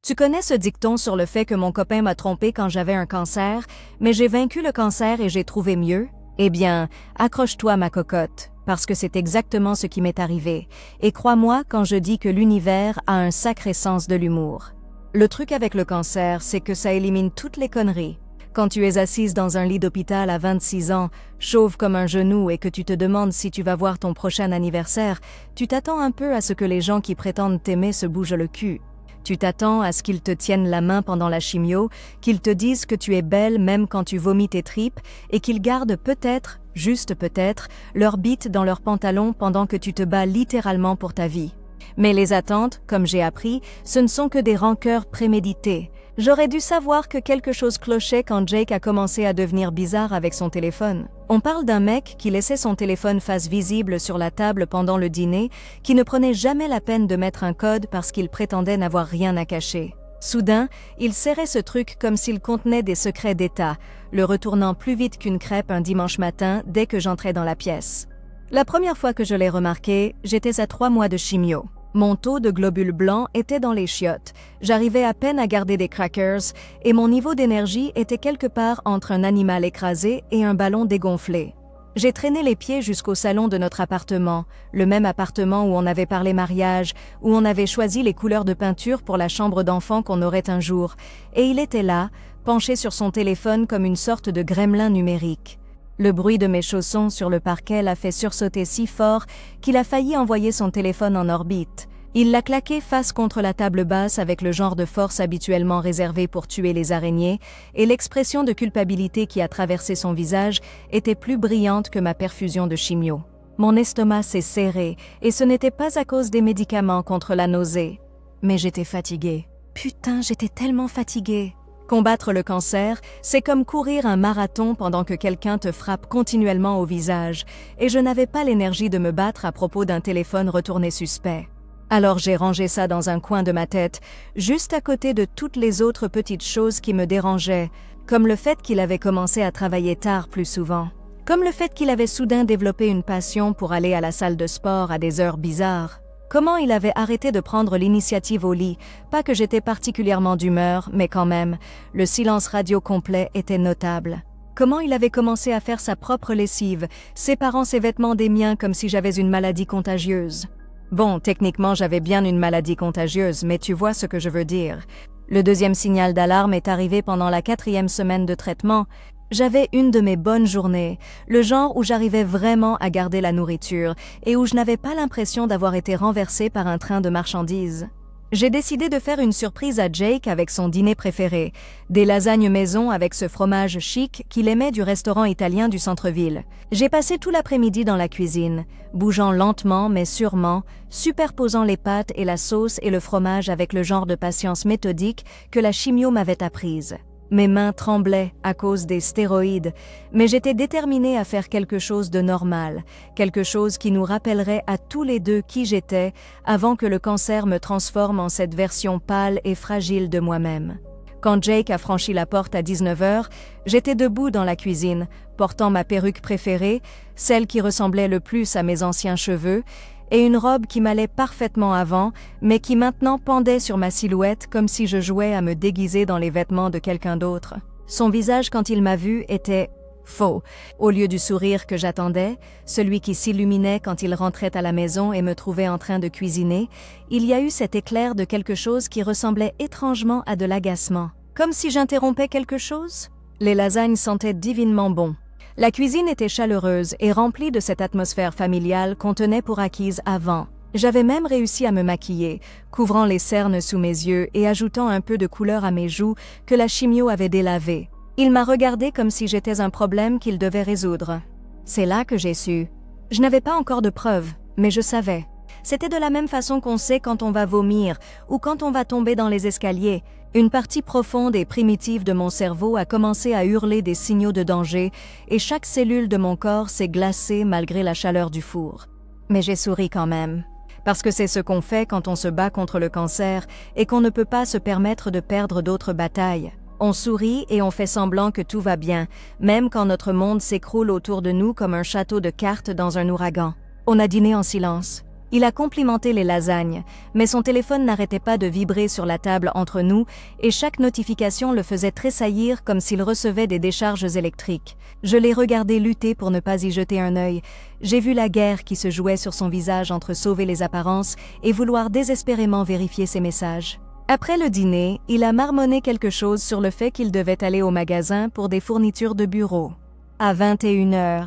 Tu connais ce dicton sur le fait que mon copain m'a trompé quand j'avais un cancer, mais j'ai vaincu le cancer et j'ai trouvé mieux? Eh bien, accroche-toi ma cocotte, parce que c'est exactement ce qui m'est arrivé. Et crois-moi quand je dis que l'univers a un sacré sens de l'humour. Le truc avec le cancer, c'est que ça élimine toutes les conneries. Quand tu es assise dans un lit d'hôpital à 26 ans, chauve comme un genou et que tu te demandes si tu vas voir ton prochain anniversaire, tu t'attends un peu à ce que les gens qui prétendent t'aimer se bougent le cul. Tu t'attends à ce qu'ils te tiennent la main pendant la chimio, qu'ils te disent que tu es belle même quand tu vomis tes tripes et qu'ils gardent peut-être, juste peut-être, leur bite dans leur pantalon pendant que tu te bats littéralement pour ta vie. Mais les attentes, comme j'ai appris, ce ne sont que des rancœurs préméditées. J'aurais dû savoir que quelque chose clochait quand Jake a commencé à devenir bizarre avec son téléphone. On parle d'un mec qui laissait son téléphone face visible sur la table pendant le dîner, qui ne prenait jamais la peine de mettre un code parce qu'il prétendait n'avoir rien à cacher. Soudain, il serrait ce truc comme s'il contenait des secrets d'État, le retournant plus vite qu'une crêpe un dimanche matin dès que j'entrais dans la pièce. La première fois que je l'ai remarqué, j'étais à 3 mois de chimio. Mon taux de globules blancs était dans les chiottes, j'arrivais à peine à garder des crackers et mon niveau d'énergie était quelque part entre un animal écrasé et un ballon dégonflé. J'ai traîné les pieds jusqu'au salon de notre appartement, le même appartement où on avait parlé mariage, où on avait choisi les couleurs de peinture pour la chambre d'enfant qu'on aurait un jour, et il était là, penché sur son téléphone comme une sorte de gremlin numérique. Le bruit de mes chaussons sur le parquet l'a fait sursauter si fort qu'il a failli envoyer son téléphone en orbite. Il l'a claqué face contre la table basse avec le genre de force habituellement réservé pour tuer les araignées, et l'expression de culpabilité qui a traversé son visage était plus brillante que ma perfusion de chimio. Mon estomac s'est serré, et ce n'était pas à cause des médicaments contre la nausée. Mais j'étais fatiguée. Putain, j'étais tellement fatiguée. Combattre le cancer, c'est comme courir un marathon pendant que quelqu'un te frappe continuellement au visage, et je n'avais pas l'énergie de me battre à propos d'un téléphone retourné suspect. Alors j'ai rangé ça dans un coin de ma tête, juste à côté de toutes les autres petites choses qui me dérangeaient, comme le fait qu'il avait commencé à travailler tard plus souvent, comme le fait qu'il avait soudain développé une passion pour aller à la salle de sport à des heures bizarres. Comment il avait arrêté de prendre l'initiative au lit, pas que j'étais particulièrement d'humeur, mais quand même, le silence radio complet était notable. Comment il avait commencé à faire sa propre lessive, séparant ses vêtements des miens comme si j'avais une maladie contagieuse. Bon, techniquement j'avais bien une maladie contagieuse, mais tu vois ce que je veux dire. Le deuxième signal d'alarme est arrivé pendant la 4e semaine de traitement. J'avais une de mes bonnes journées, le genre où j'arrivais vraiment à garder la nourriture et où je n'avais pas l'impression d'avoir été renversée par un train de marchandises. J'ai décidé de faire une surprise à Jake avec son dîner préféré, des lasagnes maison avec ce fromage chic qu'il aimait du restaurant italien du centre-ville. J'ai passé tout l'après-midi dans la cuisine, bougeant lentement mais sûrement, superposant les pâtes et la sauce et le fromage avec le genre de patience méthodique que la chimio m'avait apprise. Mes mains tremblaient à cause des stéroïdes, mais j'étais déterminée à faire quelque chose de normal, quelque chose qui nous rappellerait à tous les deux qui j'étais avant que le cancer me transforme en cette version pâle et fragile de moi-même. Quand Jake a franchi la porte à 19h, j'étais debout dans la cuisine, portant ma perruque préférée, celle qui ressemblait le plus à mes anciens cheveux, et une robe qui m'allait parfaitement avant, mais qui maintenant pendait sur ma silhouette comme si je jouais à me déguiser dans les vêtements de quelqu'un d'autre. Son visage, quand il m'a vue, était faux. Au lieu du sourire que j'attendais, celui qui s'illuminait quand il rentrait à la maison et me trouvait en train de cuisiner, il y a eu cet éclair de quelque chose qui ressemblait étrangement à de l'agacement. Comme si j'interrompais quelque chose? Les lasagnes sentaient divinement bon. La cuisine était chaleureuse et remplie de cette atmosphère familiale qu'on tenait pour acquise avant. J'avais même réussi à me maquiller, couvrant les cernes sous mes yeux et ajoutant un peu de couleur à mes joues que la chimio avait délavées. Il m'a regardé comme si j'étais un problème qu'il devait résoudre. C'est là que j'ai su. Je n'avais pas encore de preuves, mais je savais. C'était de la même façon qu'on sait quand on va vomir ou quand on va tomber dans les escaliers. Une partie profonde et primitive de mon cerveau a commencé à hurler des signaux de danger et chaque cellule de mon corps s'est glacée malgré la chaleur du four. Mais j'ai souri quand même. Parce que c'est ce qu'on fait quand on se bat contre le cancer et qu'on ne peut pas se permettre de perdre d'autres batailles. On sourit et on fait semblant que tout va bien, même quand notre monde s'écroule autour de nous comme un château de cartes dans un ouragan. On a dîné en silence. Il a complimenté les lasagnes, mais son téléphone n'arrêtait pas de vibrer sur la table entre nous et chaque notification le faisait tressaillir comme s'il recevait des décharges électriques. Je l'ai regardé lutter pour ne pas y jeter un œil. J'ai vu la guerre qui se jouait sur son visage entre sauver les apparences et vouloir désespérément vérifier ses messages. Après le dîner, il a marmonné quelque chose sur le fait qu'il devait aller au magasin pour des fournitures de bureau. À 21h,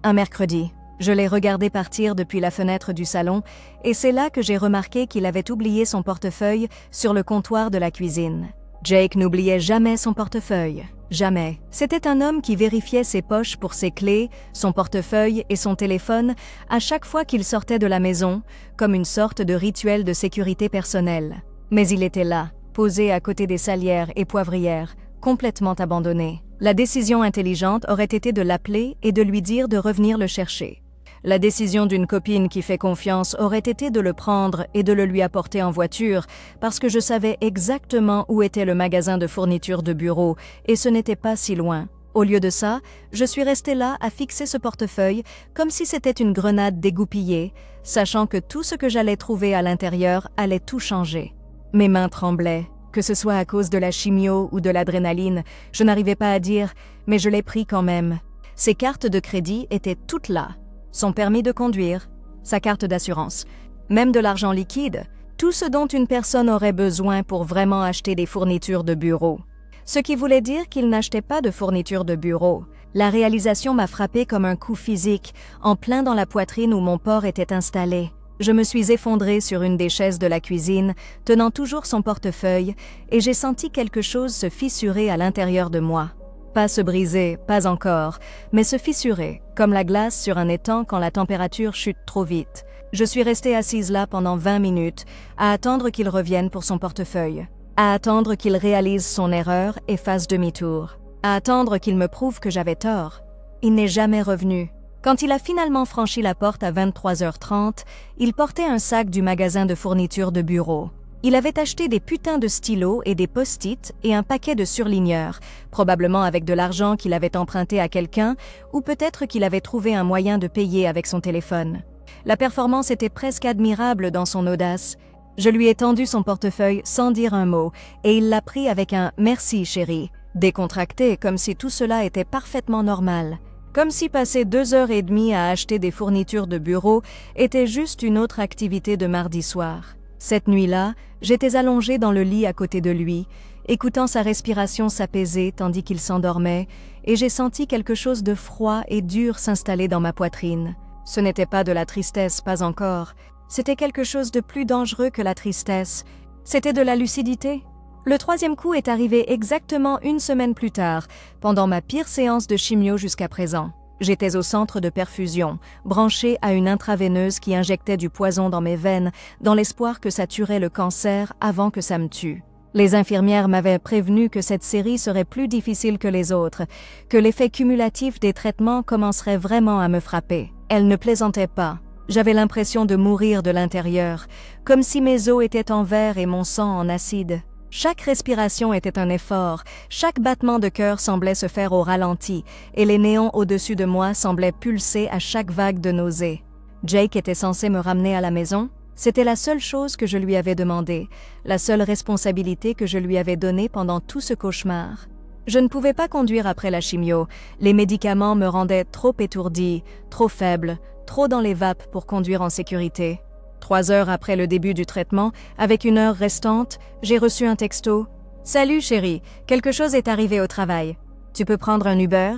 un mercredi. Je l'ai regardé partir depuis la fenêtre du salon et c'est là que j'ai remarqué qu'il avait oublié son portefeuille sur le comptoir de la cuisine. Jake n'oubliait jamais son portefeuille. Jamais. C'était un homme qui vérifiait ses poches pour ses clés, son portefeuille et son téléphone à chaque fois qu'il sortait de la maison, comme une sorte de rituel de sécurité personnelle. Mais il était là, posé à côté des salières et poivrières, complètement abandonné. La décision intelligente aurait été de l'appeler et de lui dire de revenir le chercher. La décision d'une copine qui fait confiance aurait été de le prendre et de le lui apporter en voiture, parce que je savais exactement où était le magasin de fournitures de bureau, et ce n'était pas si loin. Au lieu de ça, je suis restée là à fixer ce portefeuille comme si c'était une grenade dégoupillée, sachant que tout ce que j'allais trouver à l'intérieur allait tout changer. Mes mains tremblaient, que ce soit à cause de la chimio ou de l'adrénaline, je n'arrivais pas à dire, mais je l'ai pris quand même. Ses cartes de crédit étaient toutes là. Son permis de conduire, sa carte d'assurance, même de l'argent liquide, tout ce dont une personne aurait besoin pour vraiment acheter des fournitures de bureau. Ce qui voulait dire qu'il n'achetait pas de fournitures de bureau. La réalisation m'a frappé comme un coup physique, en plein dans la poitrine où mon porc était installé. Je me suis effondrée sur une des chaises de la cuisine, tenant toujours son portefeuille, et j'ai senti quelque chose se fissurer à l'intérieur de moi. Pas se briser, pas encore, mais se fissurer, comme la glace sur un étang quand la température chute trop vite. Je suis restée assise là pendant 20 minutes, à attendre qu'il revienne pour son portefeuille, à attendre qu'il réalise son erreur et fasse demi-tour, à attendre qu'il me prouve que j'avais tort. Il n'est jamais revenu. Quand il a finalement franchi la porte à 23h30, il portait un sac du magasin de fournitures de bureau. Il avait acheté des putains de stylos et des post-it et un paquet de surligneurs, probablement avec de l'argent qu'il avait emprunté à quelqu'un ou peut-être qu'il avait trouvé un moyen de payer avec son téléphone. La performance était presque admirable dans son audace. Je lui ai tendu son portefeuille sans dire un mot et il l'a pris avec un « merci chérie », décontracté comme si tout cela était parfaitement normal. Comme si passer 2h30 à acheter des fournitures de bureau était juste une autre activité de mardi soir. Cette nuit-là, j'étais allongée dans le lit à côté de lui, écoutant sa respiration s'apaiser tandis qu'il s'endormait, et j'ai senti quelque chose de froid et dur s'installer dans ma poitrine. Ce n'était pas de la tristesse, pas encore. C'était quelque chose de plus dangereux que la tristesse. C'était de la lucidité. Le troisième coup est arrivé exactement une semaine plus tard, pendant ma pire séance de chimio jusqu'à présent. J'étais au centre de perfusion, branchée à une intraveineuse qui injectait du poison dans mes veines, dans l'espoir que ça tuerait le cancer avant que ça me tue. Les infirmières m'avaient prévenu que cette série serait plus difficile que les autres, que l'effet cumulatif des traitements commencerait vraiment à me frapper. Elles ne plaisantaient pas. J'avais l'impression de mourir de l'intérieur, comme si mes os étaient en verre et mon sang en acide. Chaque respiration était un effort, chaque battement de cœur semblait se faire au ralenti, et les néons au-dessus de moi semblaient pulser à chaque vague de nausée. Jake était censé me ramener à la maison. C'était la seule chose que je lui avais demandé, la seule responsabilité que je lui avais donnée pendant tout ce cauchemar. Je ne pouvais pas conduire après la chimio. Les médicaments me rendaient trop étourdie, trop faible, trop dans les vapes pour conduire en sécurité. 3 heures après le début du traitement, avec 1 heure restante, j'ai reçu un texto. « Salut chérie, quelque chose est arrivé au travail. Tu peux prendre un Uber?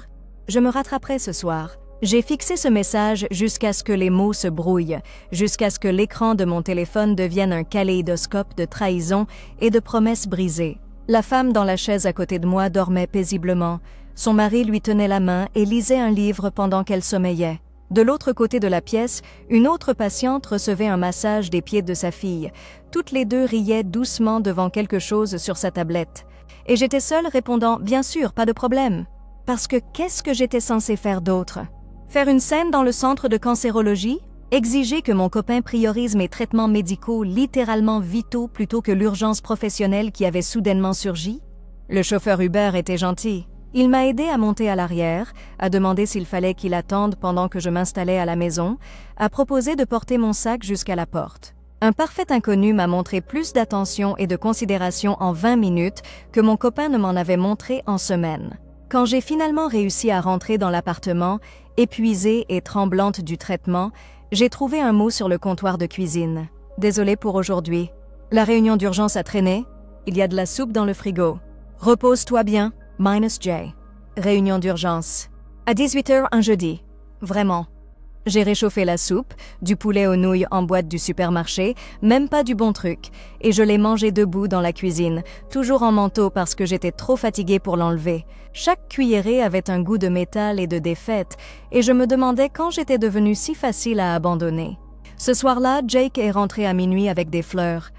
Je me rattraperai ce soir. » J'ai fixé ce message jusqu'à ce que les mots se brouillent, jusqu'à ce que l'écran de mon téléphone devienne un kaléidoscope de trahison et de promesses brisées. La femme dans la chaise à côté de moi dormait paisiblement. Son mari lui tenait la main et lisait un livre pendant qu'elle sommeillait. De l'autre côté de la pièce, une autre patiente recevait un massage des pieds de sa fille. Toutes les deux riaient doucement devant quelque chose sur sa tablette. Et j'étais seule répondant « Bien sûr, pas de problème ». Parce que qu'est-ce que j'étais censée faire d'autre? Faire une scène dans le centre de cancérologie? Exiger que mon copain priorise mes traitements médicaux littéralement vitaux plutôt que l'urgence professionnelle qui avait soudainement surgi? Le chauffeur Uber était gentil. Il m'a aidé à monter à l'arrière, à demander s'il fallait qu'il attende pendant que je m'installais à la maison, à proposer de porter mon sac jusqu'à la porte. Un parfait inconnu m'a montré plus d'attention et de considération en 20 minutes que mon copain ne m'en avait montré en semaines. Quand j'ai finalement réussi à rentrer dans l'appartement, épuisée et tremblante du traitement, j'ai trouvé un mot sur le comptoir de cuisine. « Désolée pour aujourd'hui. La réunion d'urgence a traîné. Il y a de la soupe dans le frigo. Repose-toi bien. -J. Réunion d'urgence. À 18h un jeudi. Vraiment. » J'ai réchauffé la soupe, du poulet aux nouilles en boîte du supermarché, même pas du bon truc, et je l'ai mangé debout dans la cuisine, toujours en manteau parce que j'étais trop fatiguée pour l'enlever. Chaque cuillerée avait un goût de métal et de défaite, et je me demandais quand j'étais devenue si facile à abandonner. Ce soir-là, Jake est rentré à minuit avec des fleurs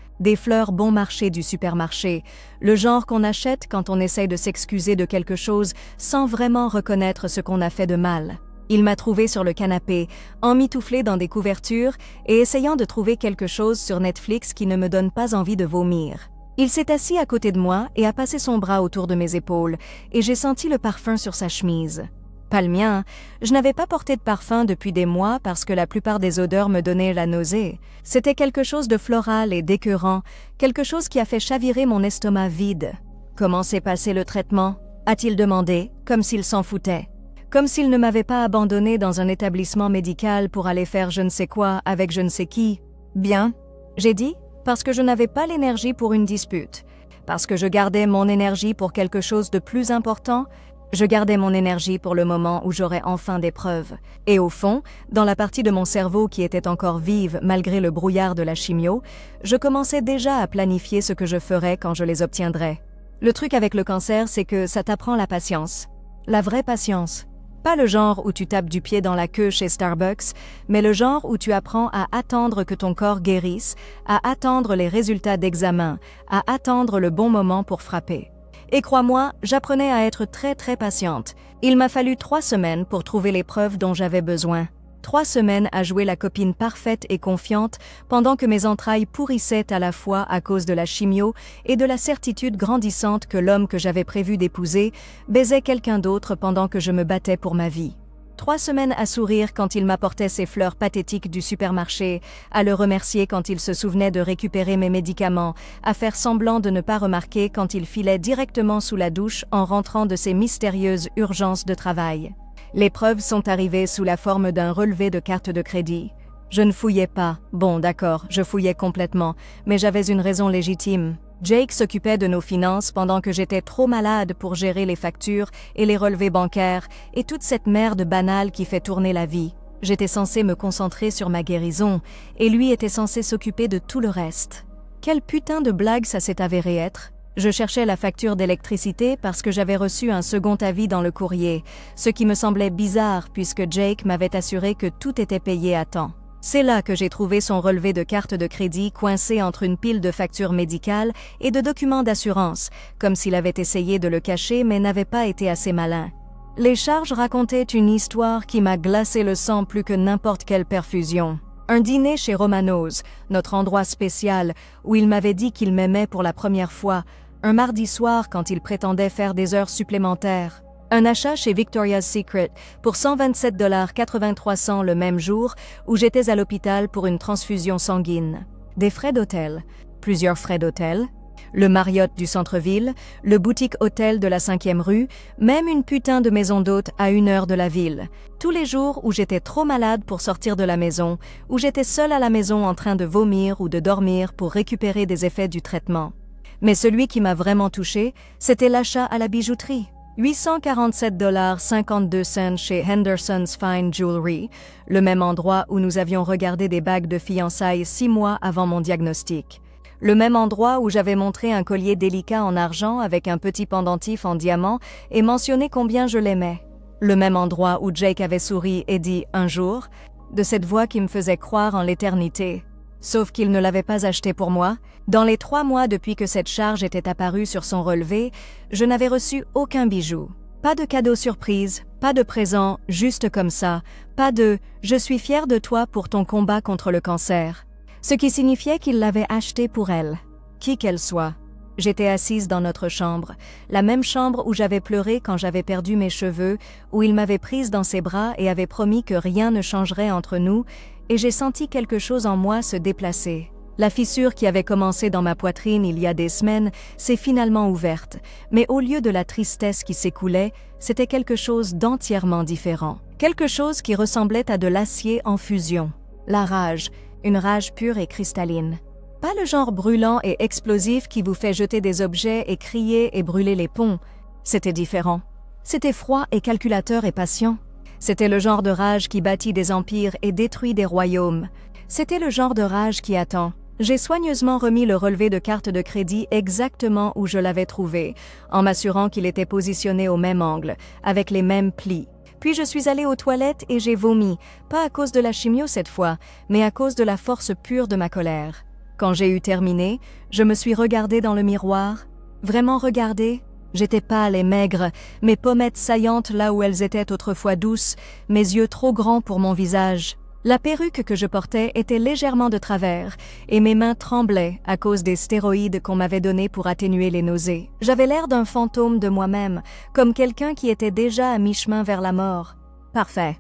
bon marché du supermarché, le genre qu'on achète quand on essaye de s'excuser de quelque chose sans vraiment reconnaître ce qu'on a fait de mal. Il m'a trouvée sur le canapé, emmitouflée dans des couvertures et essayant de trouver quelque chose sur Netflix qui ne me donne pas envie de vomir. Il s'est assis à côté de moi et a passé son bras autour de mes épaules, et j'ai senti le parfum sur sa chemise. Pas le mien, je n'avais pas porté de parfum depuis des mois parce que la plupart des odeurs me donnaient la nausée. C'était quelque chose de floral et d'écœurant, quelque chose qui a fait chavirer mon estomac vide. « Comment s'est passé le traitement ?» a-t-il demandé, comme s'il s'en foutait. Comme s'il ne m'avait pas abandonné dans un établissement médical pour aller faire je ne sais quoi avec je ne sais qui. Bien, j'ai dit, parce que je n'avais pas l'énergie pour une dispute. Parce que je gardais mon énergie pour quelque chose de plus important, je gardais mon énergie pour le moment où j'aurais enfin des preuves. Et au fond, dans la partie de mon cerveau qui était encore vive malgré le brouillard de la chimio, je commençais déjà à planifier ce que je ferais quand je les obtiendrais. Le truc avec le cancer, c'est que ça t'apprend la patience. La vraie patience. Pas le genre où tu tapes du pied dans la queue chez Starbucks, mais le genre où tu apprends à attendre que ton corps guérisse, à attendre les résultats d'examen, à attendre le bon moment pour frapper. Et crois-moi, j'apprenais à être très patiente. Il m'a fallu 3 semaines pour trouver les preuves dont j'avais besoin. 3 semaines à jouer la copine parfaite et confiante pendant que mes entrailles pourrissaient à la fois à cause de la chimio et de la certitude grandissante que l'homme que j'avais prévu d'épouser baisait quelqu'un d'autre pendant que je me battais pour ma vie. 3 semaines à sourire quand il m'apportait ses fleurs pathétiques du supermarché, à le remercier quand il se souvenait de récupérer mes médicaments, à faire semblant de ne pas remarquer quand il filait directement sous la douche en rentrant de ses mystérieuses urgences de travail. Les preuves sont arrivées sous la forme d'un relevé de carte de crédit. Je ne fouillais pas. Bon, d'accord, je fouillais complètement, mais j'avais une raison légitime. Jake s'occupait de nos finances pendant que j'étais trop malade pour gérer les factures et les relevés bancaires et toute cette merde banale qui fait tourner la vie. J'étais censée me concentrer sur ma guérison et lui était censé s'occuper de tout le reste. Quelle putain de blague ça s'est avéré être? Je cherchais la facture d'électricité parce que j'avais reçu un second avis dans le courrier, ce qui me semblait bizarre puisque Jake m'avait assuré que tout était payé à temps. C'est là que j'ai trouvé son relevé de carte de crédit coincé entre une pile de factures médicales et de documents d'assurance, comme s'il avait essayé de le cacher mais n'avait pas été assez malin. Les charges racontaient une histoire qui m'a glacé le sang plus que n'importe quelle perfusion. Un dîner chez Romano's, notre endroit spécial, où il m'avait dit qu'il m'aimait pour la première fois, un mardi soir quand il prétendait faire des heures supplémentaires. Un achat chez Victoria's Secret pour 127,83 $ le même jour où j'étais à l'hôpital pour une transfusion sanguine. Des frais d'hôtel, plusieurs frais d'hôtel, le Marriott du centre-ville, le boutique hôtel de la 5e rue, même une putain de maison d'hôte à 1 heure de la ville. Tous les jours où j'étais trop malade pour sortir de la maison, où j'étais seule à la maison en train de vomir ou de dormir pour récupérer des effets du traitement. Mais celui qui m'a vraiment touchée, c'était l'achat à la bijouterie. 847,52 $ chez Henderson's Fine Jewelry, le même endroit où nous avions regardé des bagues de fiançailles 6 mois avant mon diagnostic. Le même endroit où j'avais montré un collier délicat en argent avec un petit pendentif en diamant et mentionné combien je l'aimais. Le même endroit où Jake avait souri et dit un jour, de cette voix qui me faisait croire en l'éternité. Sauf qu'il ne l'avait pas acheté pour moi. Dans les 3 mois depuis que cette charge était apparue sur son relevé, je n'avais reçu aucun bijou. Pas de cadeau surprise, pas de présent, juste comme ça, pas de « je suis fière de toi pour ton combat contre le cancer ». Ce qui signifiait qu'il l'avait acheté pour elle, qui qu'elle soit. J'étais assise dans notre chambre, la même chambre où j'avais pleuré quand j'avais perdu mes cheveux, où il m'avait prise dans ses bras et avait promis que rien ne changerait entre nous, et j'ai senti quelque chose en moi se déplacer. La fissure qui avait commencé dans ma poitrine il y a des semaines s'est finalement ouverte, mais au lieu de la tristesse qui s'écoulait, c'était quelque chose d'entièrement différent. Quelque chose qui ressemblait à de l'acier en fusion. La rage, une rage pure et cristalline. Pas le genre brûlant et explosif qui vous fait jeter des objets et crier et brûler les ponts. C'était différent. C'était froid et calculateur et patient. C'était le genre de rage qui bâtit des empires et détruit des royaumes. C'était le genre de rage qui attend. J'ai soigneusement remis le relevé de carte de crédit exactement où je l'avais trouvé, en m'assurant qu'il était positionné au même angle, avec les mêmes plis. Puis je suis allée aux toilettes et j'ai vomi, pas à cause de la chimio cette fois, mais à cause de la force pure de ma colère. Quand j'ai eu terminé, je me suis regardée dans le miroir. Vraiment regardée. J'étais pâle et maigre, mes pommettes saillantes là où elles étaient autrefois douces, mes yeux trop grands pour mon visage. La perruque que je portais était légèrement de travers, et mes mains tremblaient à cause des stéroïdes qu'on m'avait donnés pour atténuer les nausées. J'avais l'air d'un fantôme de moi-même, comme quelqu'un qui était déjà à mi-chemin vers la mort. Parfait.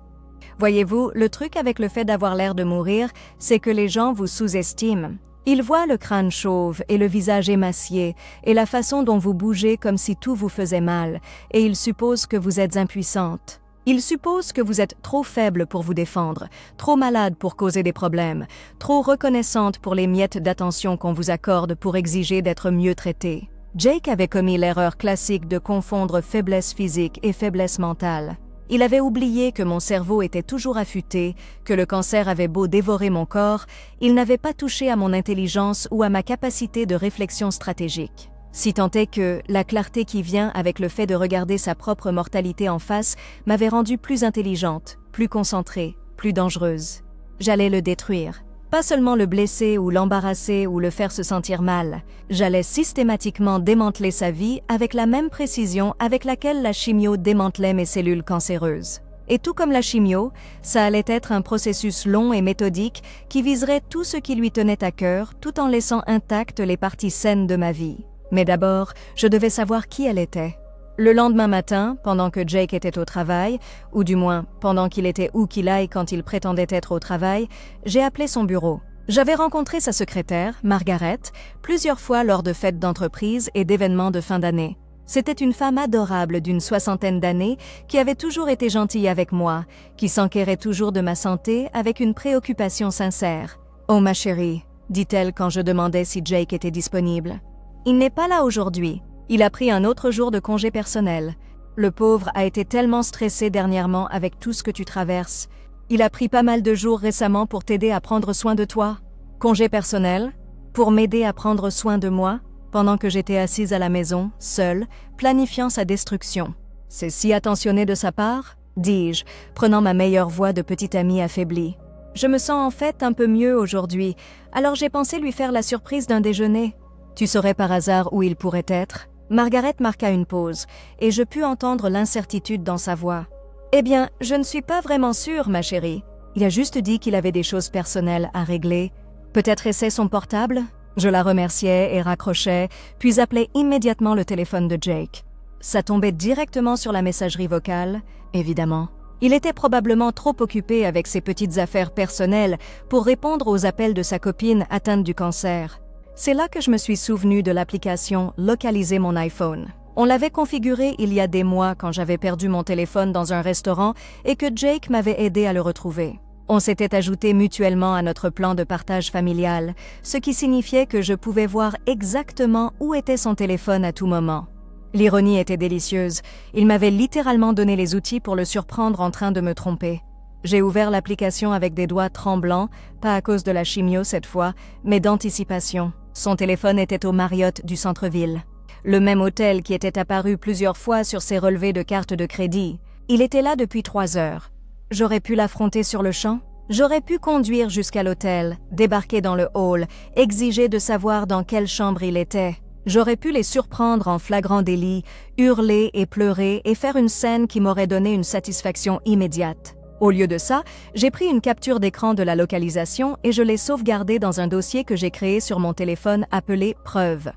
Voyez-vous, le truc avec le fait d'avoir l'air de mourir, c'est que les gens vous sous-estiment. Ils voient le crâne chauve et le visage émacié et la façon dont vous bougez comme si tout vous faisait mal, et ils supposent que vous êtes impuissante. Ils supposent que vous êtes trop faible pour vous défendre, trop malade pour causer des problèmes, trop reconnaissante pour les miettes d'attention qu'on vous accorde pour exiger d'être mieux traitée. Jake avait commis l'erreur classique de confondre faiblesse physique et faiblesse mentale. Il avait oublié que mon cerveau était toujours affûté, que le cancer avait beau dévorer mon corps, il n'avait pas touché à mon intelligence ou à ma capacité de réflexion stratégique. Si tant est que la clarté qui vient avec le fait de regarder sa propre mortalité en face m'avait rendue plus intelligente, plus concentrée, plus dangereuse. J'allais le détruire. Pas seulement le blesser ou l'embarrasser ou le faire se sentir mal. J'allais systématiquement démanteler sa vie avec la même précision avec laquelle la chimio démantelait mes cellules cancéreuses. Et tout comme la chimio, ça allait être un processus long et méthodique qui viserait tout ce qui lui tenait à cœur tout en laissant intactes les parties saines de ma vie. Mais d'abord, je devais savoir qui elle était. Le lendemain matin, pendant que Jake était au travail, ou du moins pendant qu'il était où qu'il aille quand il prétendait être au travail, j'ai appelé son bureau. J'avais rencontré sa secrétaire, Margaret, plusieurs fois lors de fêtes d'entreprise et d'événements de fin d'année. C'était une femme adorable d'une 60aine d'années qui avait toujours été gentille avec moi, qui s'enquérait toujours de ma santé avec une préoccupation sincère. « Oh ma chérie », dit-elle quand je demandais si Jake était disponible. « Il n'est pas là aujourd'hui. Il a pris un autre jour de congé personnel. Le pauvre a été tellement stressé dernièrement avec tout ce que tu traverses. Il a pris pas mal de jours récemment pour t'aider à prendre soin de toi. Congé personnel? Pour m'aider à prendre soin de moi, pendant que j'étais assise à la maison, seule, planifiant sa destruction. C'est si attentionné de sa part? Dis-je, prenant ma meilleure voix de petite amie affaiblie. Je me sens en fait un peu mieux aujourd'hui, alors j'ai pensé lui faire la surprise d'un déjeuner. Tu saurais par hasard où il pourrait être? Margaret marqua une pause, et je pus entendre l'incertitude dans sa voix. « Eh bien, je ne suis pas vraiment sûre, ma chérie. Il a juste dit qu'il avait des choses personnelles à régler. Peut-être essaie son portable ?» Je la remerciai et raccrochai, puis appelai immédiatement le téléphone de Jake. Ça tombait directement sur la messagerie vocale, évidemment. Il était probablement trop occupé avec ses petites affaires personnelles pour répondre aux appels de sa copine atteinte du cancer. C'est là que je me suis souvenue de l'application « Localiser mon iPhone ». On l'avait configurée il y a des mois quand j'avais perdu mon téléphone dans un restaurant et que Jake m'avait aidé à le retrouver. On s'était ajoutés mutuellement à notre plan de partage familial, ce qui signifiait que je pouvais voir exactement où était son téléphone à tout moment. L'ironie était délicieuse. Il m'avait littéralement donné les outils pour le surprendre en train de me tromper. J'ai ouvert l'application avec des doigts tremblants, pas à cause de la chimio cette fois, mais d'anticipation. Son téléphone était au Marriott du centre-ville. Le même hôtel qui était apparu plusieurs fois sur ses relevés de carte de crédit. Il était là depuis 3 heures. J'aurais pu l'affronter sur le champ? J'aurais pu conduire jusqu'à l'hôtel, débarquer dans le hall, exiger de savoir dans quelle chambre il était. J'aurais pu les surprendre en flagrant délit, hurler et pleurer et faire une scène qui m'aurait donné une satisfaction immédiate. Au lieu de ça, j'ai pris une capture d'écran de la localisation et je l'ai sauvegardée dans un dossier que j'ai créé sur mon téléphone appelé « Preuves ».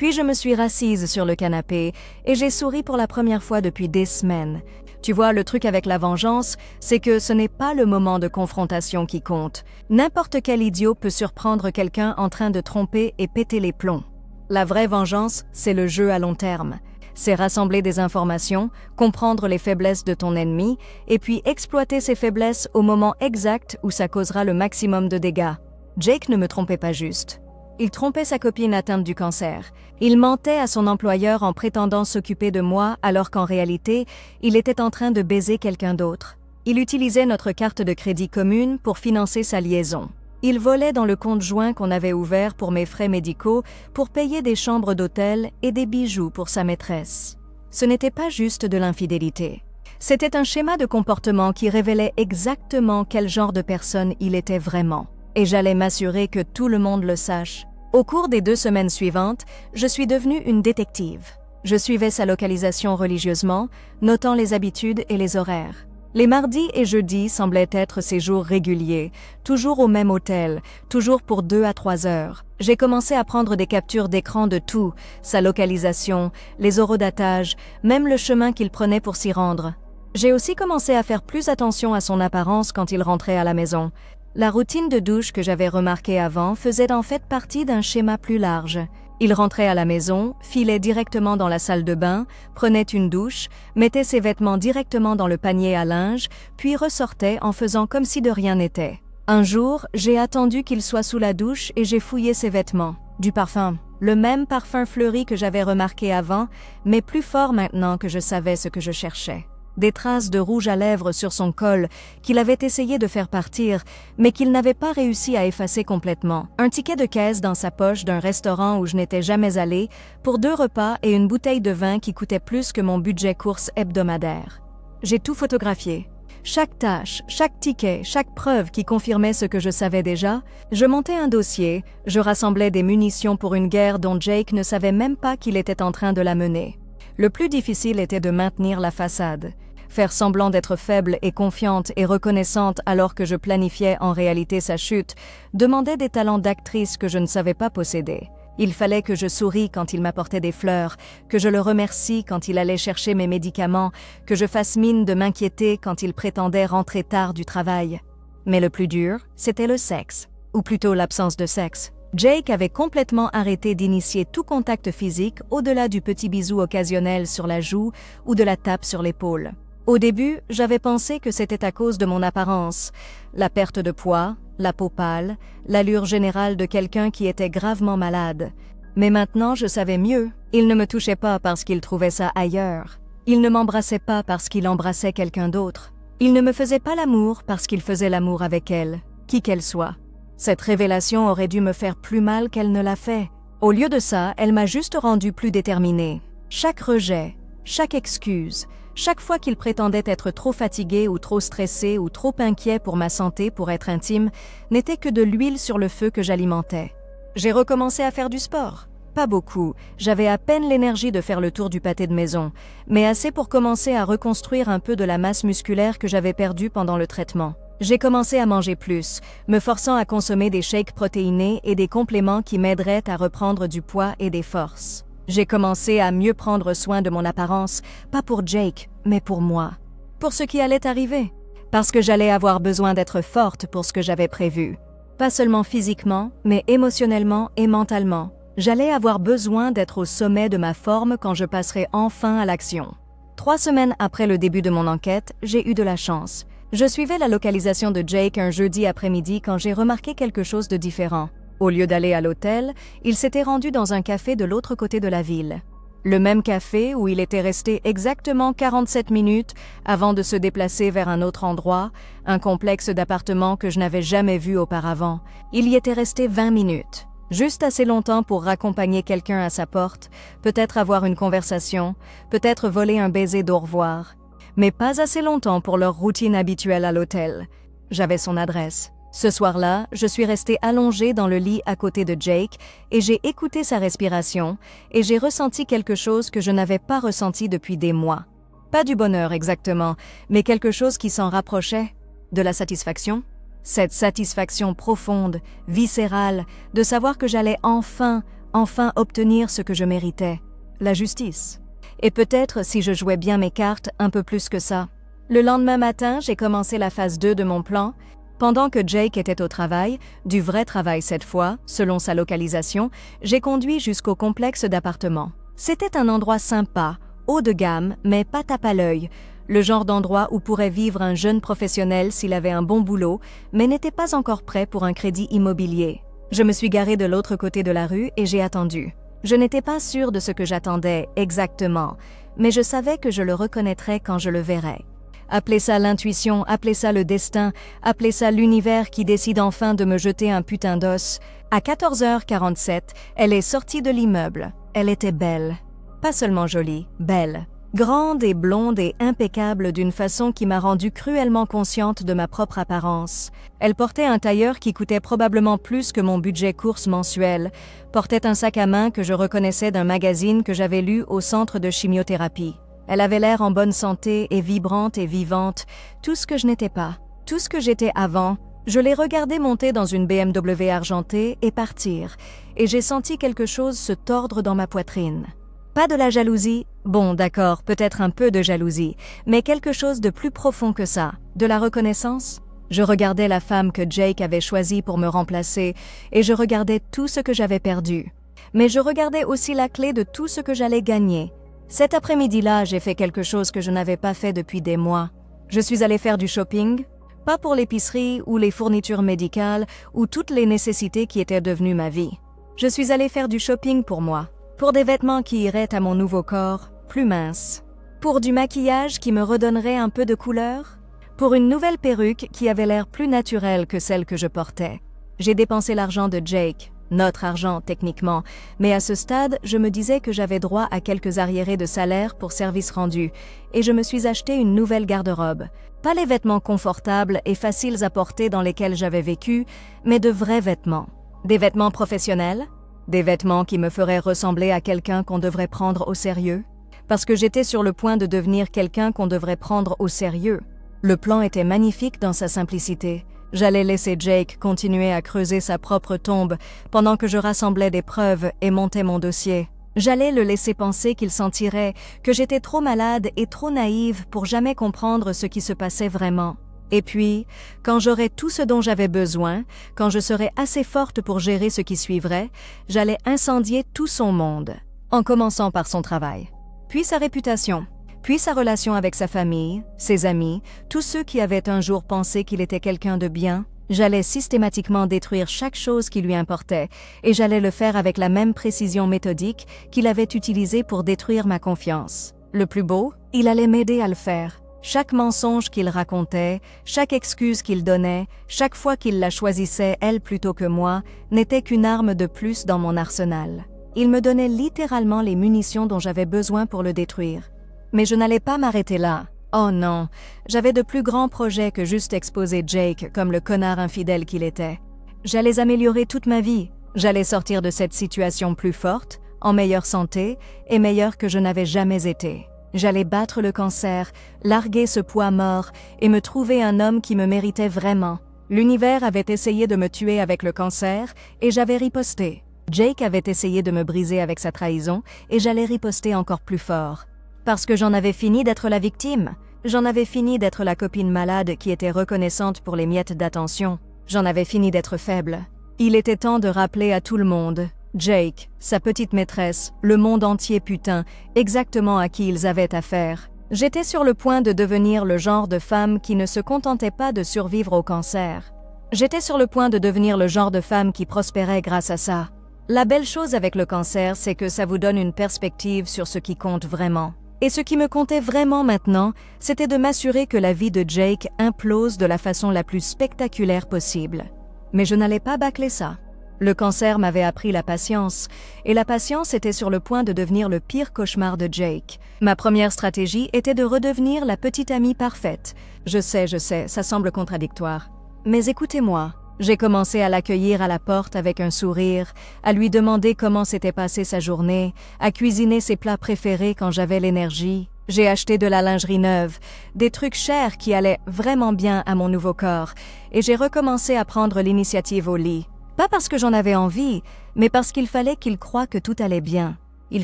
Puis je me suis rassise sur le canapé et j'ai souri pour la première fois depuis des semaines. Tu vois, le truc avec la vengeance, c'est que ce n'est pas le moment de confrontation qui compte. N'importe quel idiot peut surprendre quelqu'un en train de tromper et péter les plombs. La vraie vengeance, c'est le jeu à long terme. C'est rassembler des informations, comprendre les faiblesses de ton ennemi, et puis exploiter ces faiblesses au moment exact où ça causera le maximum de dégâts. Jake ne me trompait pas juste. Il trompait sa copine atteinte du cancer. Il mentait à son employeur en prétendant s'occuper de moi alors qu'en réalité, il était en train de baiser quelqu'un d'autre. Il utilisait notre carte de crédit commune pour financer sa liaison. Il volait dans le compte joint qu'on avait ouvert pour mes frais médicaux pour payer des chambres d'hôtel et des bijoux pour sa maîtresse. Ce n'était pas juste de l'infidélité. C'était un schéma de comportement qui révélait exactement quel genre de personne il était vraiment. Et j'allais m'assurer que tout le monde le sache. Au cours des 2 semaines suivantes, je suis devenue une détective. Je suivais sa localisation religieusement, notant les habitudes et les horaires. Les mardis et jeudis semblaient être ses jours réguliers, toujours au même hôtel, toujours pour 2 à 3 heures. J'ai commencé à prendre des captures d'écran de tout, sa localisation, les horodatage, même le chemin qu'il prenait pour s'y rendre. J'ai aussi commencé à faire plus attention à son apparence quand il rentrait à la maison. La routine de douche que j'avais remarquée avant faisait en fait partie d'un schéma plus large. Il rentrait à la maison, filait directement dans la salle de bain, prenait une douche, mettait ses vêtements directement dans le panier à linge, puis ressortait en faisant comme si de rien n'était. Un jour, j'ai attendu qu'il soit sous la douche et j'ai fouillé ses vêtements. Du parfum. Le même parfum fleuri que j'avais remarqué avant, mais plus fort maintenant que je savais ce que je cherchais. Des traces de rouge à lèvres sur son col qu'il avait essayé de faire partir, mais qu'il n'avait pas réussi à effacer complètement. Un ticket de caisse dans sa poche d'un restaurant où je n'étais jamais allée, pour 2 repas et une bouteille de vin qui coûtait plus que mon budget course hebdomadaire. J'ai tout photographié. Chaque tâche, chaque ticket, chaque preuve qui confirmait ce que je savais déjà, je montais un dossier, je rassemblais des munitions pour une guerre dont Jake ne savait même pas qu'il était en train de la mener. Le plus difficile était de maintenir la façade. Faire semblant d'être faible et confiante et reconnaissante alors que je planifiais en réalité sa chute demandait des talents d'actrice que je ne savais pas posséder. Il fallait que je sourie quand il m'apportait des fleurs, que je le remercie quand il allait chercher mes médicaments, que je fasse mine de m'inquiéter quand il prétendait rentrer tard du travail. Mais le plus dur, c'était le sexe, ou plutôt l'absence de sexe. Jake avait complètement arrêté d'initier tout contact physique au-delà du petit bisou occasionnel sur la joue ou de la tape sur l'épaule. Au début, j'avais pensé que c'était à cause de mon apparence, la perte de poids, la peau pâle, l'allure générale de quelqu'un qui était gravement malade. Mais maintenant, je savais mieux. Il ne me touchait pas parce qu'il trouvait ça ailleurs. Il ne m'embrassait pas parce qu'il embrassait quelqu'un d'autre. Il ne me faisait pas l'amour parce qu'il faisait l'amour avec elle, qui qu'elle soit. Cette révélation aurait dû me faire plus mal qu'elle ne l'a fait. Au lieu de ça, elle m'a juste rendue plus déterminée. Chaque rejet, chaque excuse, chaque fois qu'il prétendait être trop fatigué ou trop stressé ou trop inquiet pour ma santé pour être intime, n'était que de l'huile sur le feu que j'alimentais. J'ai recommencé à faire du sport. Pas beaucoup, j'avais à peine l'énergie de faire le tour du pâté de maison, mais assez pour commencer à reconstruire un peu de la masse musculaire que j'avais perdue pendant le traitement. J'ai commencé à manger plus, me forçant à consommer des shakes protéinés et des compléments qui m'aideraient à reprendre du poids et des forces. J'ai commencé à mieux prendre soin de mon apparence, pas pour Jake, mais pour moi. Pour ce qui allait arriver. Parce que j'allais avoir besoin d'être forte pour ce que j'avais prévu. Pas seulement physiquement, mais émotionnellement et mentalement. J'allais avoir besoin d'être au sommet de ma forme quand je passerai enfin à l'action. 3 semaines après le début de mon enquête, j'ai eu de la chance. Je suivais la localisation de Jake un jeudi après-midi quand j'ai remarqué quelque chose de différent. Au lieu d'aller à l'hôtel, il s'était rendu dans un café de l'autre côté de la ville. Le même café où il était resté exactement 47 minutes avant de se déplacer vers un autre endroit, un complexe d'appartements que je n'avais jamais vu auparavant. Il y était resté 20 minutes. Juste assez longtemps pour raccompagner quelqu'un à sa porte, peut-être avoir une conversation, peut-être voler un baiser d'au revoir. Mais pas assez longtemps pour leur routine habituelle à l'hôtel. J'avais son adresse. Ce soir-là, je suis restée allongée dans le lit à côté de Jake et j'ai écouté sa respiration et j'ai ressenti quelque chose que je n'avais pas ressenti depuis des mois. Pas du bonheur exactement, mais quelque chose qui s'en rapprochait. De la satisfaction. Cette satisfaction profonde, viscérale, de savoir que j'allais enfin enfin obtenir ce que je méritais, la justice. Et peut-être si je jouais bien mes cartes, un peu plus que ça. Le lendemain matin, j'ai commencé la phase 2 de mon plan. Pendant que Jake était au travail, du vrai travail cette fois, selon sa localisation, j'ai conduit jusqu'au complexe d'appartements. C'était un endroit sympa, haut de gamme, mais pas tape à l'œil, le genre d'endroit où pourrait vivre un jeune professionnel s'il avait un bon boulot, mais n'était pas encore prêt pour un crédit immobilier. Je me suis garée de l'autre côté de la rue et j'ai attendu. Je n'étais pas sûre de ce que j'attendais exactement, mais je savais que je le reconnaîtrais quand je le verrais. Appelez ça l'intuition, appelez ça le destin, appelez ça l'univers qui décide enfin de me jeter un putain d'os. À 14h47, elle est sortie de l'immeuble. Elle était belle. Pas seulement jolie, belle. Grande et blonde et impeccable d'une façon qui m'a rendue cruellement consciente de ma propre apparence. Elle portait un tailleur qui coûtait probablement plus que mon budget course mensuel, portait un sac à main que je reconnaissais d'un magazine que j'avais lu au centre de chimiothérapie. Elle avait l'air en bonne santé et vibrante et vivante, tout ce que je n'étais pas, tout ce que j'étais avant. Je l'ai regardée monter dans une BMW argentée et partir, et j'ai senti quelque chose se tordre dans ma poitrine. Pas de la jalousie, bon d'accord, peut-être un peu de jalousie, mais quelque chose de plus profond que ça, de la reconnaissance. Je regardais la femme que Jake avait choisie pour me remplacer, et je regardais tout ce que j'avais perdu. Mais je regardais aussi la clé de tout ce que j'allais gagner. Cet après-midi-là, j'ai fait quelque chose que je n'avais pas fait depuis des mois. Je suis allée faire du shopping, pas pour l'épicerie ou les fournitures médicales ou toutes les nécessités qui étaient devenues ma vie. Je suis allée faire du shopping pour moi, pour des vêtements qui iraient à mon nouveau corps, plus mince, pour du maquillage qui me redonnerait un peu de couleur, pour une nouvelle perruque qui avait l'air plus naturelle que celle que je portais. J'ai dépensé l'argent de Jake, notre argent techniquement, mais à ce stade, je me disais que j'avais droit à quelques arriérés de salaire pour service rendu, et je me suis acheté une nouvelle garde-robe. Pas les vêtements confortables et faciles à porter dans lesquels j'avais vécu, mais de vrais vêtements. Des vêtements professionnels, des vêtements qui me feraient ressembler à quelqu'un qu'on devrait prendre au sérieux, parce que j'étais sur le point de devenir quelqu'un qu'on devrait prendre au sérieux. Le plan était magnifique dans sa simplicité. J'allais laisser Jake continuer à creuser sa propre tombe pendant que je rassemblais des preuves et montais mon dossier. J'allais le laisser penser qu'il sentirait que j'étais trop malade et trop naïve pour jamais comprendre ce qui se passait vraiment. Et puis, quand j'aurais tout ce dont j'avais besoin, quand je serais assez forte pour gérer ce qui suivrait, j'allais incendier tout son monde, en commençant par son travail, puis sa réputation, puis sa relation avec sa famille, ses amis, tous ceux qui avaient un jour pensé qu'il était quelqu'un de bien. J'allais systématiquement détruire chaque chose qui lui importait, et j'allais le faire avec la même précision méthodique qu'il avait utilisée pour détruire ma confiance. Le plus beau, il allait m'aider à le faire. Chaque mensonge qu'il racontait, chaque excuse qu'il donnait, chaque fois qu'il la choisissait, elle plutôt que moi, n'était qu'une arme de plus dans mon arsenal. Il me donnait littéralement les munitions dont j'avais besoin pour le détruire. Mais je n'allais pas m'arrêter là. Oh non, j'avais de plus grands projets que juste exposer Jake comme le connard infidèle qu'il était. J'allais améliorer toute ma vie. J'allais sortir de cette situation plus forte, en meilleure santé et meilleure que je n'avais jamais été. J'allais battre le cancer, larguer ce poids mort et me trouver un homme qui me méritait vraiment. L'univers avait essayé de me tuer avec le cancer et j'avais riposté. Jake avait essayé de me briser avec sa trahison et j'allais riposter encore plus fort. Parce que j'en avais fini d'être la victime. J'en avais fini d'être la copine malade qui était reconnaissante pour les miettes d'attention. J'en avais fini d'être faible. Il était temps de rappeler à tout le monde, Jake, sa petite maîtresse, le monde entier putain, exactement à qui ils avaient affaire. J'étais sur le point de devenir le genre de femme qui ne se contentait pas de survivre au cancer. J'étais sur le point de devenir le genre de femme qui prospérait grâce à ça. La belle chose avec le cancer, c'est que ça vous donne une perspective sur ce qui compte vraiment. Et ce qui me comptait vraiment maintenant, c'était de m'assurer que la vie de Jake implose de la façon la plus spectaculaire possible. Mais je n'allais pas bâcler ça. Le cancer m'avait appris la patience, et la patience était sur le point de devenir le pire cauchemar de Jake. Ma première stratégie était de redevenir la petite amie parfaite. Je sais, ça semble contradictoire. Mais écoutez-moi. J'ai commencé à l'accueillir à la porte avec un sourire, à lui demander comment s'était passée sa journée, à cuisiner ses plats préférés quand j'avais l'énergie. J'ai acheté de la lingerie neuve, des trucs chers qui allaient vraiment bien à mon nouveau corps, et j'ai recommencé à prendre l'initiative au lit. Pas parce que j'en avais envie, mais parce qu'il fallait qu'il croie que tout allait bien. Il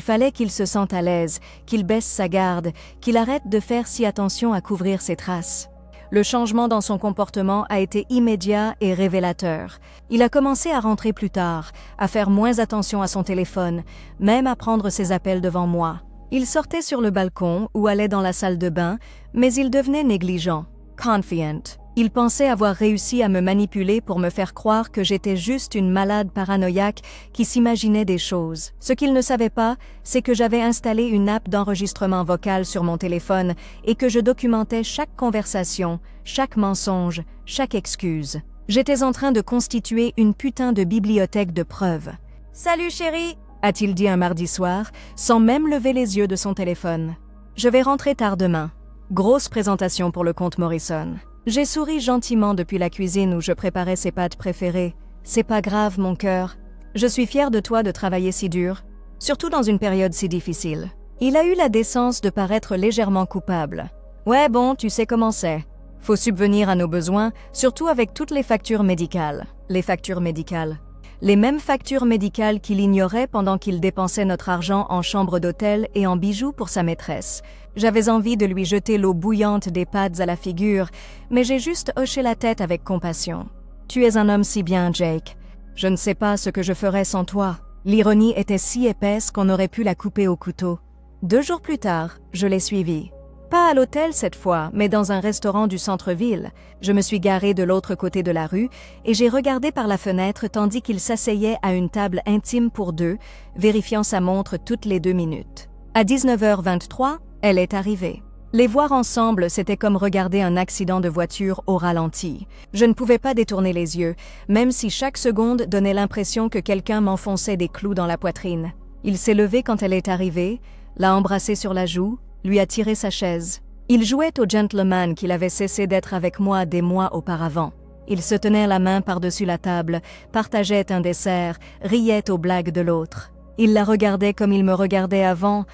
fallait qu'il se sente à l'aise, qu'il baisse sa garde, qu'il arrête de faire si attention à couvrir ses traces. Le changement dans son comportement a été immédiat et révélateur. Il a commencé à rentrer plus tard, à faire moins attention à son téléphone, même à prendre ses appels devant moi. Il sortait sur le balcon ou allait dans la salle de bain, mais il devenait négligent, confiant. Il pensait avoir réussi à me manipuler pour me faire croire que j'étais juste une malade paranoïaque qui s'imaginait des choses. Ce qu'il ne savait pas, c'est que j'avais installé une app d'enregistrement vocal sur mon téléphone et que je documentais chaque conversation, chaque mensonge, chaque excuse. J'étais en train de constituer une putain de bibliothèque de preuves. « Salut chérie !» a-t-il dit un mardi soir, sans même lever les yeux de son téléphone. « Je vais rentrer tard demain. » Grosse présentation pour le comte Morrison. J'ai souri gentiment depuis la cuisine où je préparais ses pâtes préférées. C'est pas grave, mon cœur. Je suis fière de toi de travailler si dur, surtout dans une période si difficile. Il a eu la décence de paraître légèrement coupable. Ouais, bon, tu sais comment c'est. Faut subvenir à nos besoins, surtout avec toutes les factures médicales. Les factures médicales. Les mêmes factures médicales qu'il ignorait pendant qu'il dépensait notre argent en chambre d'hôtel et en bijoux pour sa maîtresse. J'avais envie de lui jeter l'eau bouillante des pads à la figure, mais j'ai juste hoché la tête avec compassion. « Tu es un homme si bien, Jake. Je ne sais pas ce que je ferais sans toi. » L'ironie était si épaisse qu'on aurait pu la couper au couteau. 2 jours plus tard, je l'ai suivi. Pas à l'hôtel cette fois, mais dans un restaurant du centre-ville. Je me suis garée de l'autre côté de la rue et j'ai regardé par la fenêtre tandis qu'il s'asseyait à une table intime pour 2, vérifiant sa montre toutes les 2 minutes. À 19h23, elle est arrivée. Les voir ensemble, c'était comme regarder un accident de voiture au ralenti. Je ne pouvais pas détourner les yeux, même si chaque seconde donnait l'impression que quelqu'un m'enfonçait des clous dans la poitrine. Il s'est levé quand elle est arrivée, l'a embrassée sur la joue, lui a tiré sa chaise. Il jouait au gentleman qu'il avait cessé d'être avec moi des mois auparavant. Ils se tenaient la main par-dessus la table, partageaient un dessert, riaient aux blagues de l'autre. Il la regardait comme il me regardait avant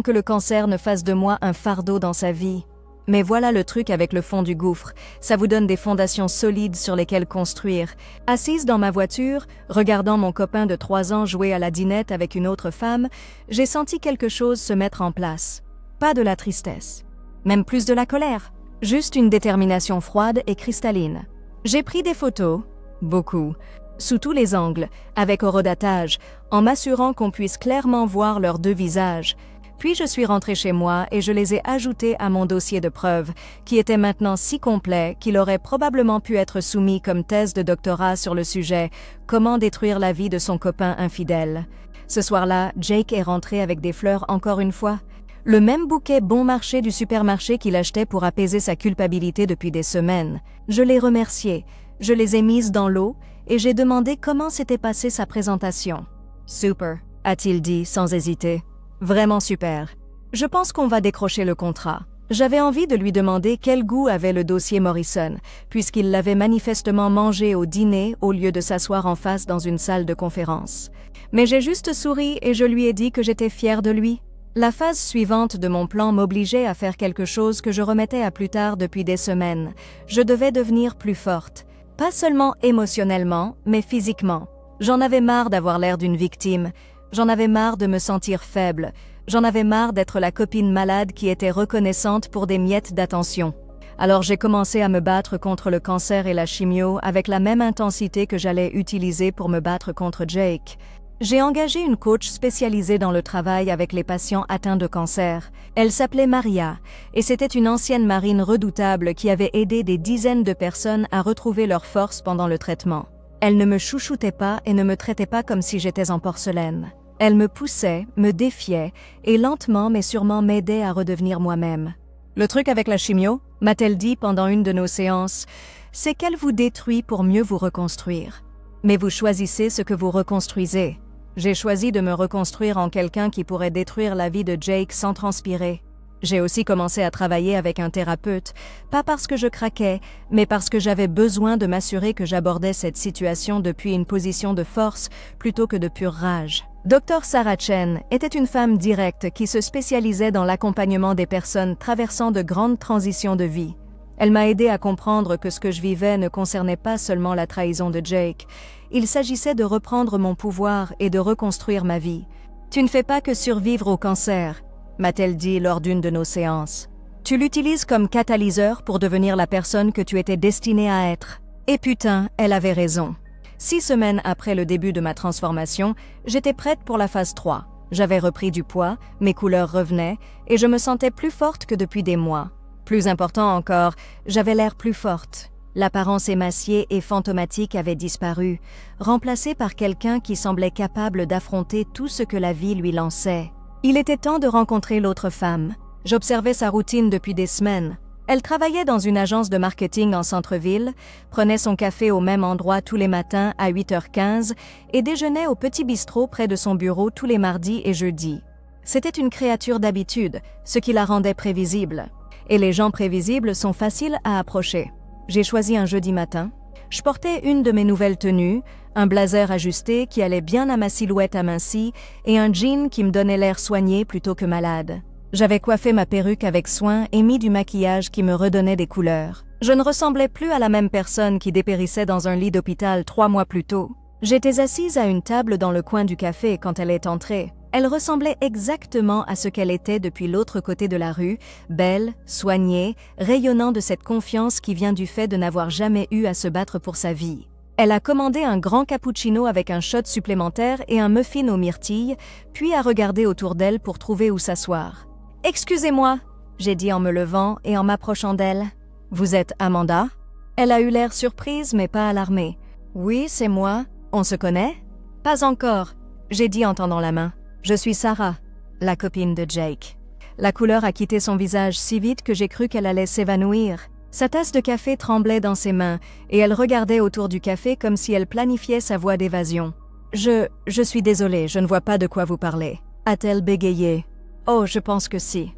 que le cancer ne fasse de moi un fardeau dans sa vie. Mais voilà le truc avec le fond du gouffre, ça vous donne des fondations solides sur lesquelles construire. Assise dans ma voiture, regardant mon copain de 3 ans jouer à la dinette avec une autre femme, j'ai senti quelque chose se mettre en place. Pas de la tristesse, même plus de la colère, juste une détermination froide et cristalline. J'ai pris des photos, beaucoup, sous tous les angles, avec horodatage, en m'assurant qu'on puisse clairement voir leurs 2 visages. Puis je suis rentrée chez moi et je les ai ajoutées à mon dossier de preuves, qui était maintenant si complet qu'il aurait probablement pu être soumis comme thèse de doctorat sur le sujet « Comment détruire la vie de son copain infidèle ». Ce soir-là, Jake est rentré avec des fleurs encore une fois. Le même bouquet bon marché du supermarché qu'il achetait pour apaiser sa culpabilité depuis des semaines. Je l'ai remercié, je les ai mises dans l'eau et j'ai demandé comment s'était passée sa présentation. « Super », a-t-il dit sans hésiter. « Vraiment super. Je pense qu'on va décrocher le contrat. » J'avais envie de lui demander quel goût avait le dossier Morrison, puisqu'il l'avait manifestement mangé au dîner au lieu de s'asseoir en face dans une salle de conférence. Mais j'ai juste souri et je lui ai dit que j'étais fière de lui. La phase suivante de mon plan m'obligeait à faire quelque chose que je remettais à plus tard depuis des semaines. Je devais devenir plus forte. Pas seulement émotionnellement, mais physiquement. J'en avais marre d'avoir l'air d'une victime. J'en avais marre de me sentir faible. J'en avais marre d'être la copine malade qui était reconnaissante pour des miettes d'attention. Alors j'ai commencé à me battre contre le cancer et la chimio avec la même intensité que j'allais utiliser pour me battre contre Jake. J'ai engagé une coach spécialisée dans le travail avec les patients atteints de cancer. Elle s'appelait Maria, et c'était une ancienne marine redoutable qui avait aidé des dizaines de personnes à retrouver leur force pendant le traitement. Elle ne me chouchoutait pas et ne me traitait pas comme si j'étais en porcelaine. Elle me poussait, me défiait, et lentement mais sûrement m'aidait à redevenir moi-même. Le truc avec la chimio, m'a-t-elle dit pendant une de nos séances, c'est qu'elle vous détruit pour mieux vous reconstruire. Mais vous choisissez ce que vous reconstruisez. J'ai choisi de me reconstruire en quelqu'un qui pourrait détruire la vie de Jake sans transpirer. J'ai aussi commencé à travailler avec un thérapeute, pas parce que je craquais, mais parce que j'avais besoin de m'assurer que j'abordais cette situation depuis une position de force plutôt que de pure rage. Dr Sarah Chen était une femme directe qui se spécialisait dans l'accompagnement des personnes traversant de grandes transitions de vie. Elle m'a aidé à comprendre que ce que je vivais ne concernait pas seulement la trahison de Jake. il s'agissait de reprendre mon pouvoir et de reconstruire ma vie. « Tu ne fais pas que survivre au cancer », m'a-t-elle dit lors d'une de nos séances. « Tu l'utilises comme catalyseur pour devenir la personne que tu étais destinée à être. » Et putain, elle avait raison. 6 semaines après le début de ma transformation, j'étais prête pour la phase 3. J'avais repris du poids, mes couleurs revenaient, et je me sentais plus forte que depuis des mois. Plus important encore, j'avais l'air plus forte. L'apparence émaciée et fantomatique avait disparu, remplacée par quelqu'un qui semblait capable d'affronter tout ce que la vie lui lançait. Il était temps de rencontrer l'autre femme. J'observais sa routine depuis des semaines. Elle travaillait dans une agence de marketing en centre-ville, prenait son café au même endroit tous les matins à 8h15 et déjeunait au petit bistrot près de son bureau tous les mardis et jeudis. C'était une créature d'habitude, ce qui la rendait prévisible. Et les gens prévisibles sont faciles à approcher. J'ai choisi un jeudi matin. Je portais une de mes nouvelles tenues, un blazer ajusté qui allait bien à ma silhouette amincie et un jean qui me donnait l'air soigné plutôt que malade. J'avais coiffé ma perruque avec soin et mis du maquillage qui me redonnait des couleurs. Je ne ressemblais plus à la même personne qui dépérissait dans un lit d'hôpital 3 mois plus tôt. J'étais assise à une table dans le coin du café quand elle est entrée. Elle ressemblait exactement à ce qu'elle était depuis l'autre côté de la rue, belle, soignée, rayonnant de cette confiance qui vient du fait de n'avoir jamais eu à se battre pour sa vie. Elle a commandé un grand cappuccino avec un shot supplémentaire et un muffin aux myrtilles, puis a regardé autour d'elle pour trouver où s'asseoir. « Excusez-moi », j'ai dit en me levant et en m'approchant d'elle. « Vous êtes Amanda ?» Elle a eu l'air surprise mais pas alarmée. « Oui, c'est moi. On se connaît ?»« Pas encore », j'ai dit en tendant la main. « Je suis Sarah, la copine de Jake. » La couleur a quitté son visage si vite que j'ai cru qu'elle allait s'évanouir. Sa tasse de café tremblait dans ses mains et elle regardait autour du café comme si elle planifiait sa voie d'évasion. « Je suis désolée, je ne vois pas de quoi vous parlez. » A-t-elle bégayé. « Oh, je pense que si. »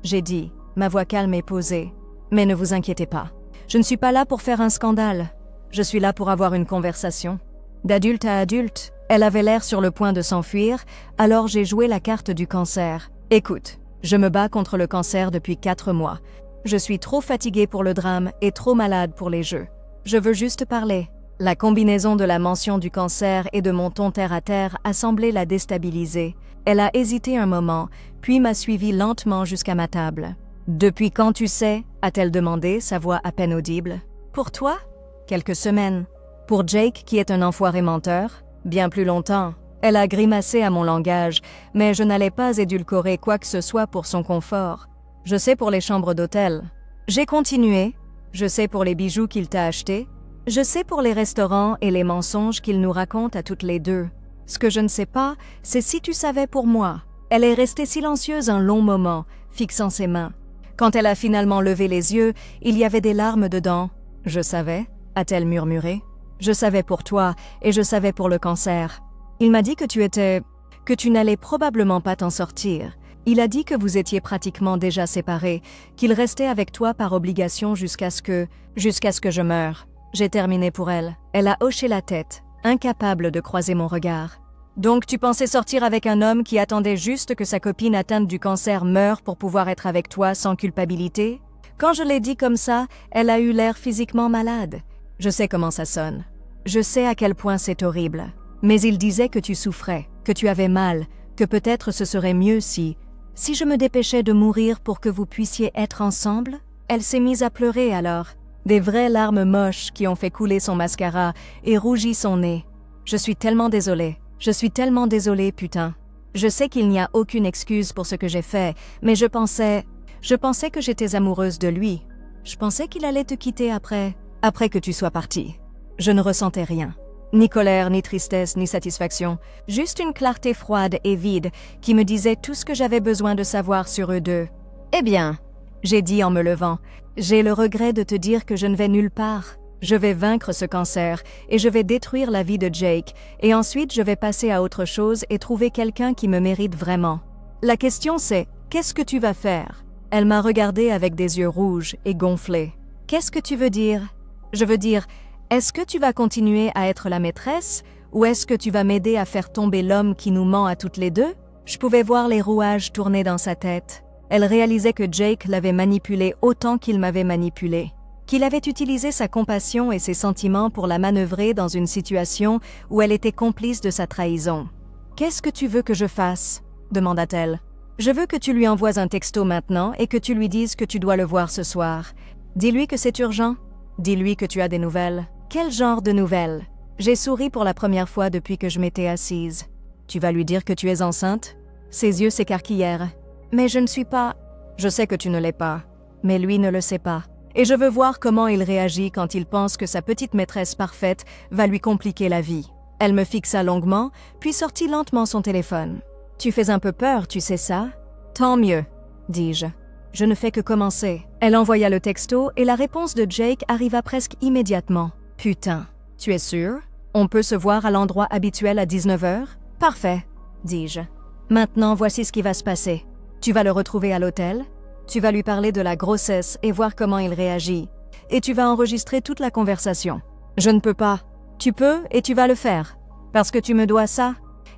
J'ai dit, ma voix calme et posée. « Mais ne vous inquiétez pas. Je ne suis pas là pour faire un scandale. Je suis là pour avoir une conversation. » D'adulte à adulte, elle avait l'air sur le point de s'enfuir, alors j'ai joué la carte du cancer. « Écoute, je me bats contre le cancer depuis 4 mois. Je suis trop fatiguée pour le drame et trop malade pour les jeux. Je veux juste parler. » La combinaison de la mention du cancer et de mon ton terre-à-terre a semblé la déstabiliser. Elle a hésité un moment, puis m'a suivi lentement jusqu'à ma table. « Depuis quand tu sais ?» a-t-elle demandé, sa voix à peine audible. « Pour toi ?» Quelques semaines. Pour Jake, qui est un enfoiré menteur, bien plus longtemps. Elle a grimacé à mon langage, mais je n'allais pas édulcorer quoi que ce soit pour son confort. Je sais pour les chambres d'hôtel. J'ai continué. Je sais pour les bijoux qu'il t'a achetés. Je sais pour les restaurants et les mensonges qu'il nous raconte à toutes les deux. Ce que je ne sais pas, c'est si tu savais pour moi. Elle est restée silencieuse un long moment, fixant ses mains. Quand elle a finalement levé les yeux, il y avait des larmes dedans. « Je savais », a-t-elle murmuré. « Je savais pour toi et je savais pour le cancer. Il m'a dit que tu n'allais probablement pas t'en sortir. Il a dit que vous étiez pratiquement déjà séparés, qu'il restait avec toi par obligation jusqu'à ce que je meure. » J'ai terminé pour elle. Elle a hoché la tête, incapable de croiser mon regard. « Donc tu pensais sortir avec un homme qui attendait juste que sa copine atteinte du cancer meure pour pouvoir être avec toi sans culpabilité ?» Quand je l'ai dit comme ça, elle a eu l'air physiquement malade. Je sais comment ça sonne. Je sais à quel point c'est horrible. Mais il disait que tu souffrais, que tu avais mal, que peut-être ce serait mieux si je me dépêchais de mourir pour que vous puissiez être ensemble. Elle s'est mise à pleurer alors. Des vraies larmes moches qui ont fait couler son mascara et rougi son nez. Je suis tellement désolée, putain. Je sais qu'il n'y a aucune excuse pour ce que j'ai fait, mais je pensais que j'étais amoureuse de lui. Je pensais qu'il allait te quitter après que tu sois partie. Je ne ressentais rien. Ni colère, ni tristesse, ni satisfaction. Juste une clarté froide et vide qui me disait tout ce que j'avais besoin de savoir sur eux deux. « Eh bien », j'ai dit en me levant, « j'ai le regret de te dire que je ne vais nulle part. Je vais vaincre ce cancer et je vais détruire la vie de Jake et ensuite je vais passer à autre chose et trouver quelqu'un qui me mérite vraiment. La question c'est, qu'est-ce que tu vas faire ?» Elle m'a regardé avec des yeux rouges et gonflés. « Qu'est-ce que tu veux dire ?» Je veux dire, est-ce que tu vas continuer à être la maîtresse ou est-ce que tu vas m'aider à faire tomber l'homme qui nous ment à toutes les deux? Je pouvais voir les rouages tourner dans sa tête. Elle réalisait que Jake l'avait manipulée autant qu'il m'avait manipulée. qu'il avait utilisé sa compassion et ses sentiments pour la manœuvrer dans une situation où elle était complice de sa trahison. « Qu'est-ce que tu veux que je fasse ?» demanda-t-elle. « Je veux que tu lui envoies un texto maintenant et que tu lui dises que tu dois le voir ce soir. Dis-lui que c'est urgent. Dis-lui que tu as des nouvelles. » « Quel genre de nouvelles ?» J'ai souri pour la première fois depuis que je m'étais assise. « Tu vas lui dire que tu es enceinte ?» Ses yeux s'écarquillèrent. « Mais je ne suis pas… » « Je sais que tu ne l'es pas, mais lui ne le sait pas. Et je veux voir comment il réagit quand il pense que sa petite maîtresse parfaite va lui compliquer la vie. » Elle me fixa longuement, puis sortit lentement son téléphone. « Tu fais un peu peur, tu sais ça ?»« Tant mieux, » dis-je. « Je ne fais que commencer. » Elle envoya le texto et la réponse de Jake arriva presque immédiatement. « Putain, tu es sûr? On peut se voir à l'endroit habituel à 19h? »« Parfait, » dis-je. « Maintenant, voici ce qui va se passer. Tu vas le retrouver à l'hôtel. Tu vas lui parler de la grossesse et voir comment il réagit. Et tu vas enregistrer toute la conversation. »« Je ne peux pas. »« Tu peux et tu vas le faire. Parce que tu me dois ça.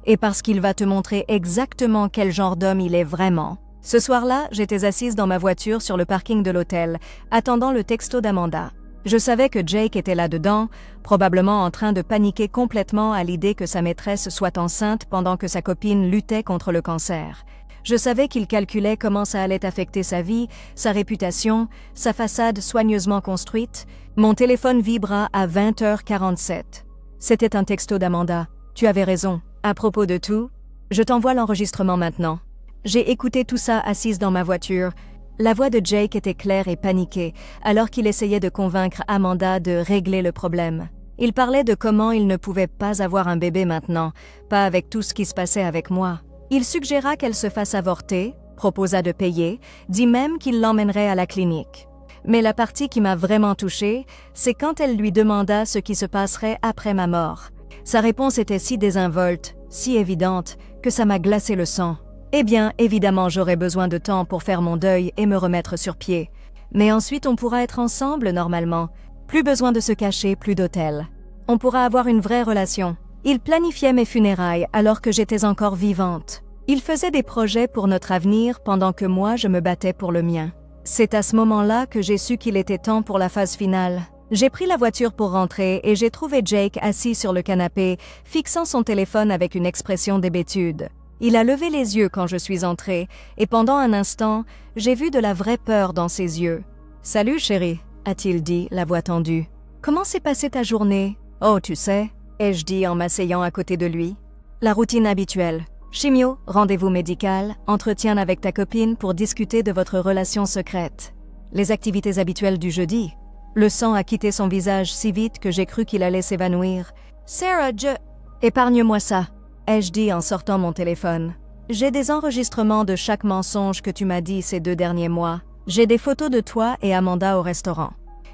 Et parce qu'il va te montrer exactement quel genre d'homme il est vraiment. » Ce soir-là, j'étais assise dans ma voiture sur le parking de l'hôtel, attendant le texto d'Amanda. Je savais que Jake était là-dedans, probablement en train de paniquer complètement à l'idée que sa maîtresse soit enceinte pendant que sa copine luttait contre le cancer. Je savais qu'il calculait comment ça allait affecter sa vie, sa réputation, sa façade soigneusement construite. Mon téléphone vibra à 20h47. C'était un texto d'Amanda. « Tu avais raison. À propos de tout, je t'envoie l'enregistrement maintenant. » J'ai écouté tout ça assise dans ma voiture. La voix de Jake était claire et paniquée, alors qu'il essayait de convaincre Amanda de régler le problème. Il parlait de comment il ne pouvait pas avoir un bébé maintenant, pas avec tout ce qui se passait avec moi. Il suggéra qu'elle se fasse avorter, proposa de payer, dit même qu'il l'emmènerait à la clinique. Mais la partie qui m'a vraiment touchée, c'est quand elle lui demanda ce qui se passerait après ma mort. Sa réponse était si désinvolte, si évidente, que ça m'a glacé le sang. Eh bien, évidemment, j'aurai besoin de temps pour faire mon deuil et me remettre sur pied. Mais ensuite, on pourra être ensemble normalement. Plus besoin de se cacher, plus d'hôtel. On pourra avoir une vraie relation. Il planifiait mes funérailles alors que j'étais encore vivante. Il faisait des projets pour notre avenir pendant que moi, je me battais pour le mien. C'est à ce moment-là que j'ai su qu'il était temps pour la phase finale. J'ai pris la voiture pour rentrer et j'ai trouvé Jake assis sur le canapé, fixant son téléphone avec une expression d'hébétude. Il a levé les yeux quand je suis entrée, et pendant un instant, j'ai vu de la vraie peur dans ses yeux. « Salut, chérie », a-t-il dit, la voix tendue. « Comment s'est passée ta journée ?»« Oh, tu sais », ai-je dit en m'asseyant à côté de lui. « La routine habituelle. Chimio, rendez-vous médical, entretien avec ta copine pour discuter de votre relation secrète. Les activités habituelles du jeudi. » Le sang a quitté son visage si vite que j'ai cru qu'il allait s'évanouir. « Sarah, épargne-moi ça », ai-je dit en sortant mon téléphone. J'ai des enregistrements de chaque mensonge que tu m'as dit ces 2 derniers mois. J'ai des photos de toi et Amanda au restaurant.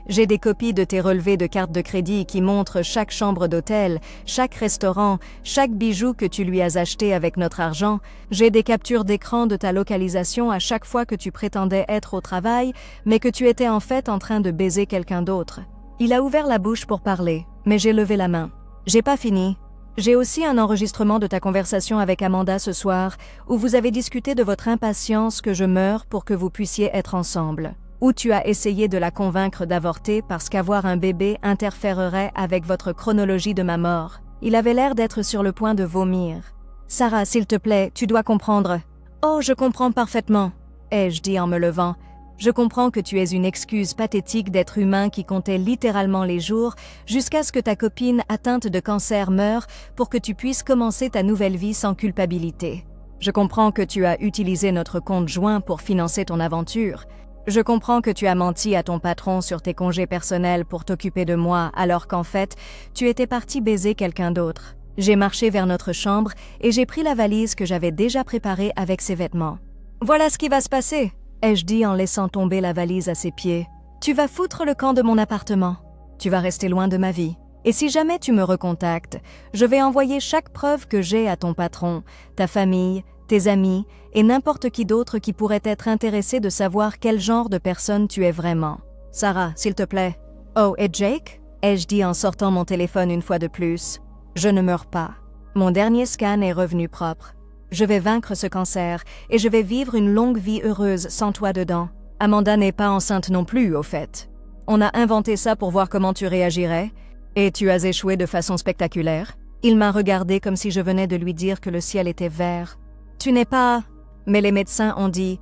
J'ai des copies de tes relevés de carte de crédit qui montrent chaque chambre d'hôtel, chaque restaurant, chaque bijou que tu lui as acheté avec notre argent. J'ai des captures d'écran de ta localisation à chaque fois que tu prétendais être au travail, mais que tu étais en fait en train de baiser quelqu'un d'autre. Il a ouvert la bouche pour parler, mais j'ai levé la main. J'ai pas fini. J'ai aussi un enregistrement de ta conversation avec Amanda ce soir, où vous avez discuté de votre impatience que je meure pour que vous puissiez être ensemble. Où tu as essayé de la convaincre d'avorter parce qu'avoir un bébé interférerait avec votre chronologie de ma mort. Il avait l'air d'être sur le point de vomir. « Sarah, s'il te plaît, tu dois comprendre. »« Oh, je comprends parfaitement, » ai-je dit en me levant. « Je comprends que tu aies une excuse pathétique d'être humain qui comptait littéralement les jours jusqu'à ce que ta copine atteinte de cancer meure pour que tu puisses commencer ta nouvelle vie sans culpabilité. Je comprends que tu as utilisé notre compte joint pour financer ton aventure. Je comprends que tu as menti à ton patron sur tes congés personnels pour t'occuper de moi alors qu'en fait, tu étais parti baiser quelqu'un d'autre. J'ai marché vers notre chambre et j'ai pris la valise que j'avais déjà préparée avec ses vêtements. « Voilà ce qui va se passer !» ai-je dit en laissant tomber la valise à ses pieds. « Tu vas foutre le camp de mon appartement. Tu vas rester loin de ma vie. Et si jamais tu me recontactes, je vais envoyer chaque preuve que j'ai à ton patron, ta famille, tes amis et n'importe qui d'autre qui pourrait être intéressé de savoir quel genre de personne tu es vraiment. Sarah, s'il te plaît. »« Oh, et Jake ?» ai-je dit en sortant mon téléphone une fois de plus. « Je ne meurs pas. Mon dernier scan est revenu propre. Je vais vaincre ce cancer et je vais vivre une longue vie heureuse sans toi dedans. Amanda n'est pas enceinte non plus, au fait. » On a inventé ça pour voir comment tu réagirais, et tu as échoué de façon spectaculaire. Il m'a regardé comme si je venais de lui dire que le ciel était vert. Tu n'es pas... Mais les médecins ont dit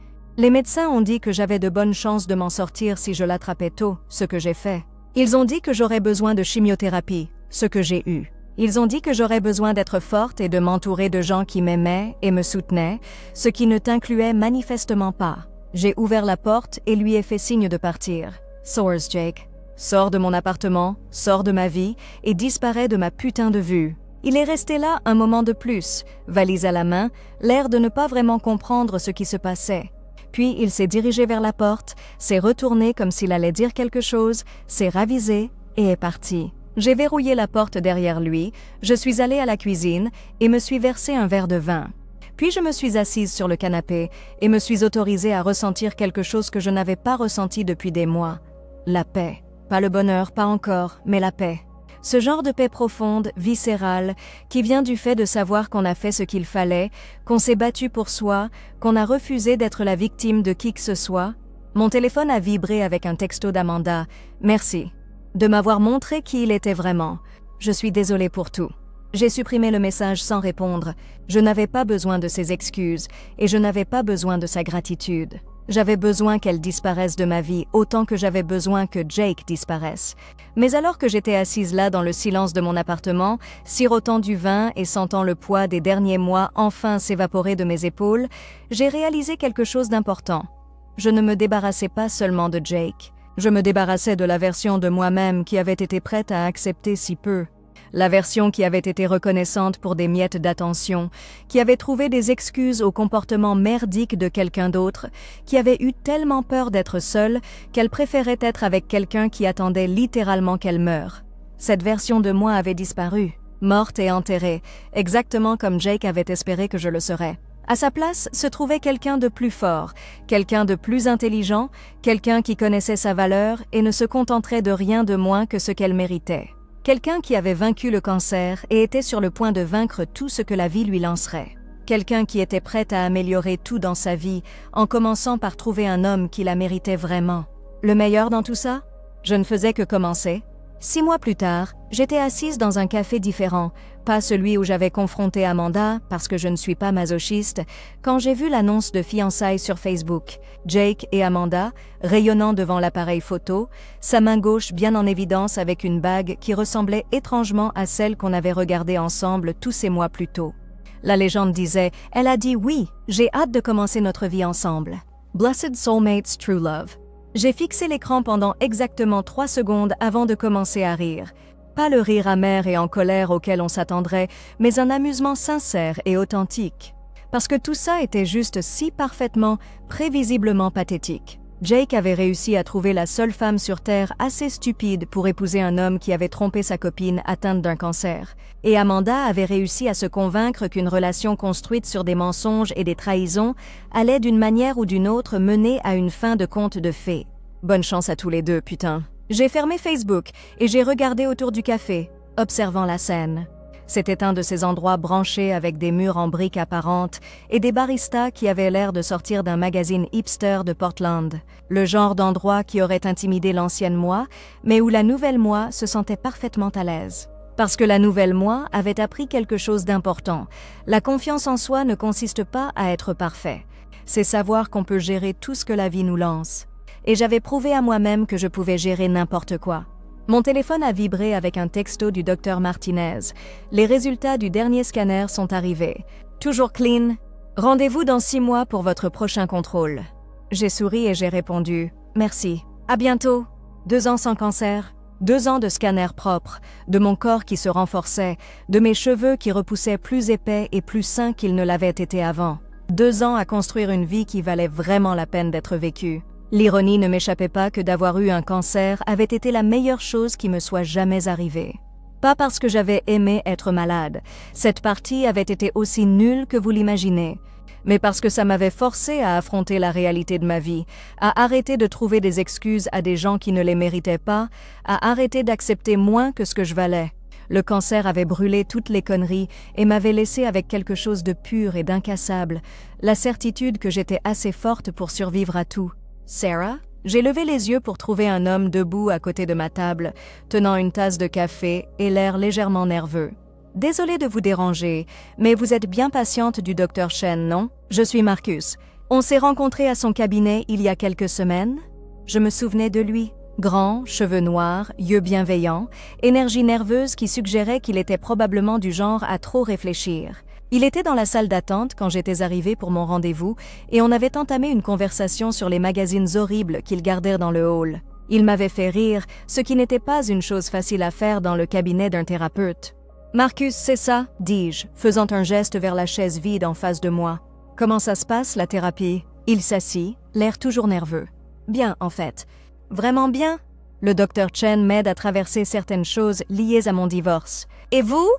que j'avais de bonnes chances de m'en sortir si je l'attrapais tôt, ce que j'ai fait. Ils ont dit que j'aurais besoin de chimiothérapie, ce que j'ai eu. Ils ont dit que j'aurais besoin d'être forte et de m'entourer de gens qui m'aimaient et me soutenaient, ce qui ne t'incluait manifestement pas. J'ai ouvert la porte et lui ai fait signe de partir. Source, Jake. Sors de mon appartement, sors de ma vie et disparaît de ma putain de vue. Il est resté là un moment de plus, valise à la main, l'air de ne pas vraiment comprendre ce qui se passait. Puis il s'est dirigé vers la porte, s'est retourné comme s'il allait dire quelque chose, s'est ravisé et est parti. J'ai verrouillé la porte derrière lui, je suis allée à la cuisine et me suis versé un verre de vin. Puis je me suis assise sur le canapé et me suis autorisée à ressentir quelque chose que je n'avais pas ressenti depuis des mois. La paix. Pas le bonheur, pas encore, mais la paix. Ce genre de paix profonde, viscérale, qui vient du fait de savoir qu'on a fait ce qu'il fallait, qu'on s'est battu pour soi, qu'on a refusé d'être la victime de qui que ce soit. Mon téléphone a vibré avec un texto d'Amanda. Merci. De m'avoir montré qui il était vraiment. Je suis désolée pour tout. J'ai supprimé le message sans répondre. Je n'avais pas besoin de ses excuses et je n'avais pas besoin de sa gratitude. J'avais besoin qu'elle disparaisse de ma vie autant que j'avais besoin que Jake disparaisse. Mais alors que j'étais assise là dans le silence de mon appartement, sirotant du vin et sentant le poids des derniers mois enfin s'évaporer de mes épaules, j'ai réalisé quelque chose d'important. Je ne me débarrassais pas seulement de Jake. Je me débarrassais de la version de moi-même qui avait été prête à accepter si peu. La version qui avait été reconnaissante pour des miettes d'attention, qui avait trouvé des excuses au comportement merdique de quelqu'un d'autre, qui avait eu tellement peur d'être seule qu'elle préférait être avec quelqu'un qui attendait littéralement qu'elle meure. Cette version de moi avait disparu, morte et enterrée, exactement comme Jake avait espéré que je le serais. À sa place se trouvait quelqu'un de plus fort, quelqu'un de plus intelligent, quelqu'un qui connaissait sa valeur et ne se contenterait de rien de moins que ce qu'elle méritait. Quelqu'un qui avait vaincu le cancer et était sur le point de vaincre tout ce que la vie lui lancerait. Quelqu'un qui était prêt à améliorer tout dans sa vie, en commençant par trouver un homme qui la méritait vraiment. Le meilleur dans tout ça? Je ne faisais que commencer. 6 mois plus tard, j'étais assise dans un café différent, pas celui où j'avais confronté Amanda, parce que je ne suis pas masochiste, quand j'ai vu l'annonce de fiançailles sur Facebook. Jake et Amanda, rayonnant devant l'appareil photo, sa main gauche bien en évidence avec une bague qui ressemblait étrangement à celle qu'on avait regardée ensemble tous ces mois plus tôt. La légende disait « Elle a dit oui, j'ai hâte de commencer notre vie ensemble. Blessed Soulmates True Love ». J'ai fixé l'écran pendant exactement 3 secondes avant de commencer à rire. Pas le rire amer et en colère auquel on s'attendrait, mais un amusement sincère et authentique. Parce que tout ça était juste si parfaitement, prévisiblement pathétique. Jake avait réussi à trouver la seule femme sur Terre assez stupide pour épouser un homme qui avait trompé sa copine atteinte d'un cancer. Et Amanda avait réussi à se convaincre qu'une relation construite sur des mensonges et des trahisons allait d'une manière ou d'une autre mener à une fin de conte de fées. Bonne chance à tous les deux, putain. J'ai fermé Facebook et j'ai regardé autour du café, observant la scène. C'était un de ces endroits branchés avec des murs en briques apparentes et des baristas qui avaient l'air de sortir d'un magazine hipster de Portland. Le genre d'endroit qui aurait intimidé l'ancienne moi, mais où la nouvelle moi se sentait parfaitement à l'aise. Parce que la nouvelle moi avait appris quelque chose d'important. La confiance en soi ne consiste pas à être parfait. C'est savoir qu'on peut gérer tout ce que la vie nous lance. Et j'avais prouvé à moi-même que je pouvais gérer n'importe quoi. Mon téléphone a vibré avec un texto du docteur Martinez. Les résultats du dernier scanner sont arrivés. Toujours clean. Rendez-vous dans 6 mois pour votre prochain contrôle. J'ai souri et j'ai répondu « Merci. À bientôt. 2 ans sans cancer. 2 ans de scanner propre, de mon corps qui se renforçait, de mes cheveux qui repoussaient plus épais et plus sains qu'ils ne l'avaient été avant. 2 ans à construire une vie qui valait vraiment la peine d'être vécue. L'ironie ne m'échappait pas que d'avoir eu un cancer avait été la meilleure chose qui me soit jamais arrivée. Pas parce que j'avais aimé être malade, cette partie avait été aussi nulle que vous l'imaginez, mais parce que ça m'avait forcé à affronter la réalité de ma vie, à arrêter de trouver des excuses à des gens qui ne les méritaient pas, à arrêter d'accepter moins que ce que je valais. Le cancer avait brûlé toutes les conneries et m'avait laissé avec quelque chose de pur et d'incassable, la certitude que j'étais assez forte pour survivre à tout. « Sarah ?» J'ai levé les yeux pour trouver un homme debout à côté de ma table, tenant une tasse de café et l'air légèrement nerveux. « Désolée de vous déranger, mais vous êtes bien patiente du Dr. Chen, non? Je suis Marcus. On s'est rencontrés à son cabinet il y a quelques semaines. » Je me souvenais de lui. Grand, cheveux noirs, yeux bienveillants, énergie nerveuse qui suggérait qu'il était probablement du genre à trop réfléchir. Il était dans la salle d'attente quand j'étais arrivée pour mon rendez-vous et on avait entamé une conversation sur les magazines horribles qu'ils gardèrent dans le hall. Il m'avait fait rire, ce qui n'était pas une chose facile à faire dans le cabinet d'un thérapeute. « Marcus, c'est ça ?» dis-je, faisant un geste vers la chaise vide en face de moi. « Comment ça se passe, la thérapie ?» Il s'assit, l'air toujours nerveux. « Bien, en fait. Vraiment bien. Le Dr. Chen m'aide à traverser certaines choses liées à mon divorce. Et vous ?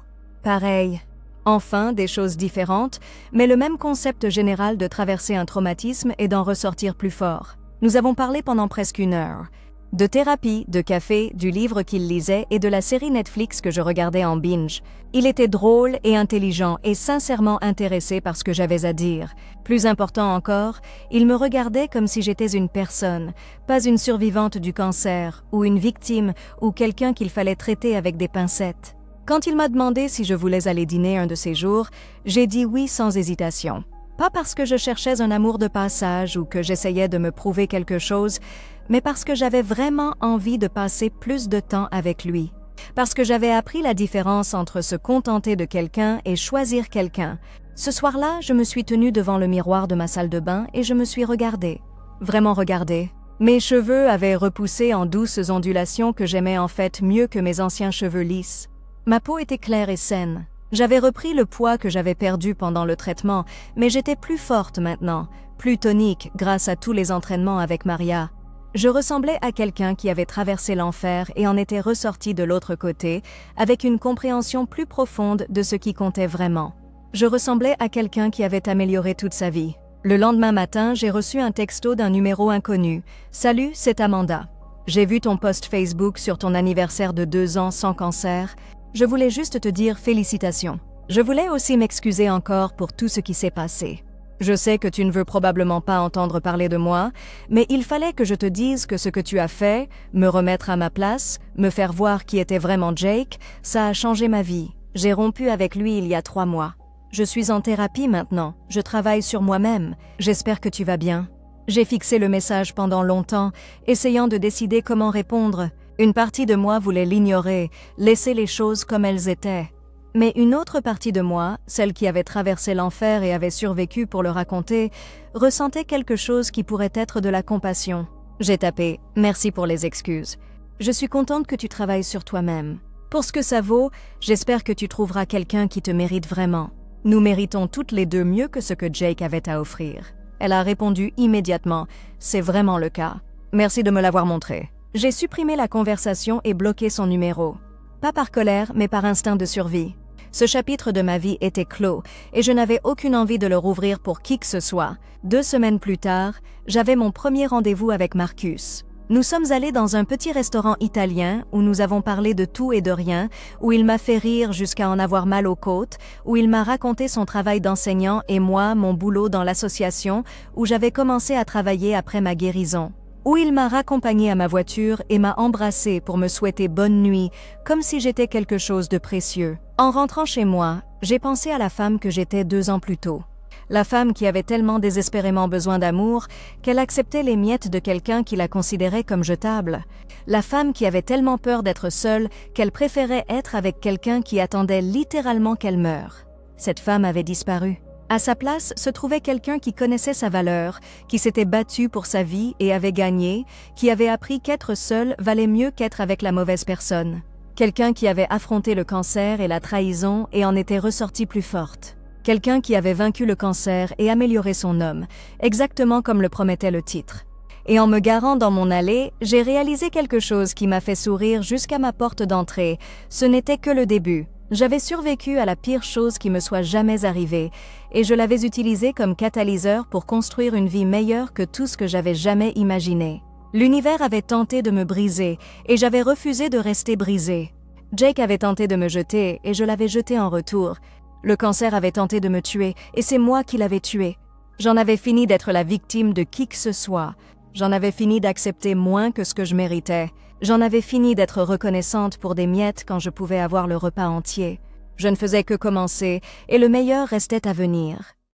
Pareil. Enfin, des choses différentes, mais le même concept général de traverser un traumatisme et d'en ressortir plus fort. Nous avons parlé pendant presque 1 heure. De thérapie, de café, du livre qu'il lisait et de la série Netflix que je regardais en binge. Il était drôle et intelligent et sincèrement intéressé par ce que j'avais à dire. Plus important encore, il me regardait comme si j'étais une personne, pas une survivante du cancer, ou une victime, ou quelqu'un qu'il fallait traiter avec des pincettes. Quand il m'a demandé si je voulais aller dîner un de ces jours, j'ai dit oui sans hésitation. Pas parce que je cherchais un amour de passage ou que j'essayais de me prouver quelque chose, mais parce que j'avais vraiment envie de passer plus de temps avec lui. Parce que j'avais appris la différence entre se contenter de quelqu'un et choisir quelqu'un. Ce soir-là, je me suis tenue devant le miroir de ma salle de bain et je me suis regardée. Vraiment regardée. Mes cheveux avaient repoussé en douces ondulations que j'aimais en fait mieux que mes anciens cheveux lisses. Ma peau était claire et saine. J'avais repris le poids que j'avais perdu pendant le traitement, mais j'étais plus forte maintenant, plus tonique grâce à tous les entraînements avec Maria. Je ressemblais à quelqu'un qui avait traversé l'enfer et en était ressorti de l'autre côté, avec une compréhension plus profonde de ce qui comptait vraiment. Je ressemblais à quelqu'un qui avait amélioré toute sa vie. Le lendemain matin, j'ai reçu un texto d'un numéro inconnu. « Salut, c'est Amanda. J'ai vu ton post Facebook sur ton anniversaire de 2 ans sans cancer. Je voulais juste te dire félicitations. Je voulais aussi m'excuser encore pour tout ce qui s'est passé. Je sais que tu ne veux probablement pas entendre parler de moi, mais il fallait que je te dise que ce que tu as fait, me remettre à ma place, me faire voir qui était vraiment Jake, ça a changé ma vie. J'ai rompu avec lui il y a 3 mois. Je suis en thérapie maintenant, je travaille sur moi-même. J'espère que tu vas bien. » J'ai fixé le message pendant longtemps, essayant de décider comment répondre. Une partie de moi voulait l'ignorer, laisser les choses comme elles étaient. Mais une autre partie de moi, celle qui avait traversé l'enfer et avait survécu pour le raconter, ressentait quelque chose qui pourrait être de la compassion. J'ai tapé « Merci pour les excuses. Je suis contente que tu travailles sur toi-même. Pour ce que ça vaut, j'espère que tu trouveras quelqu'un qui te mérite vraiment. Nous méritons toutes les deux mieux que ce que Jake avait à offrir. » Elle a répondu immédiatement « C'est vraiment le cas. Merci de me l'avoir montré. » J'ai supprimé la conversation et bloqué son numéro. Pas par colère, mais par instinct de survie. Ce chapitre de ma vie était clos et je n'avais aucune envie de le rouvrir pour qui que ce soit. 2 semaines plus tard, j'avais mon premier rendez-vous avec Marcus. Nous sommes allés dans un petit restaurant italien où nous avons parlé de tout et de rien, où il m'a fait rire jusqu'à en avoir mal aux côtes, où il m'a raconté son travail d'enseignant et moi, mon boulot dans l'association où j'avais commencé à travailler après ma guérison. Où il m'a raccompagnée à ma voiture et m'a embrassée pour me souhaiter bonne nuit, comme si j'étais quelque chose de précieux. En rentrant chez moi, j'ai pensé à la femme que j'étais 2 ans plus tôt. La femme qui avait tellement désespérément besoin d'amour qu'elle acceptait les miettes de quelqu'un qui la considérait comme jetable. La femme qui avait tellement peur d'être seule qu'elle préférait être avec quelqu'un qui attendait littéralement qu'elle meure. Cette femme avait disparu. À sa place se trouvait quelqu'un qui connaissait sa valeur, qui s'était battu pour sa vie et avait gagné, qui avait appris qu'être seul valait mieux qu'être avec la mauvaise personne. Quelqu'un qui avait affronté le cancer et la trahison et en était ressorti plus forte. Quelqu'un qui avait vaincu le cancer et amélioré son homme, exactement comme le promettait le titre. Et en me garant dans mon allée, j'ai réalisé quelque chose qui m'a fait sourire jusqu'à ma porte d'entrée. Ce n'était que le début. J'avais survécu à la pire chose qui me soit jamais arrivée, et je l'avais utilisé comme catalyseur pour construire une vie meilleure que tout ce que j'avais jamais imaginé. L'univers avait tenté de me briser, et j'avais refusé de rester brisée. Jake avait tenté de me jeter, et je l'avais jeté en retour. Le cancer avait tenté de me tuer, et c'est moi qui l'avais tué. J'en avais fini d'être la victime de qui que ce soit. J'en avais fini d'accepter moins que ce que je méritais. J'en avais fini d'être reconnaissante pour des miettes quand je pouvais avoir le repas entier. Je ne faisais que commencer, et le meilleur restait à venir.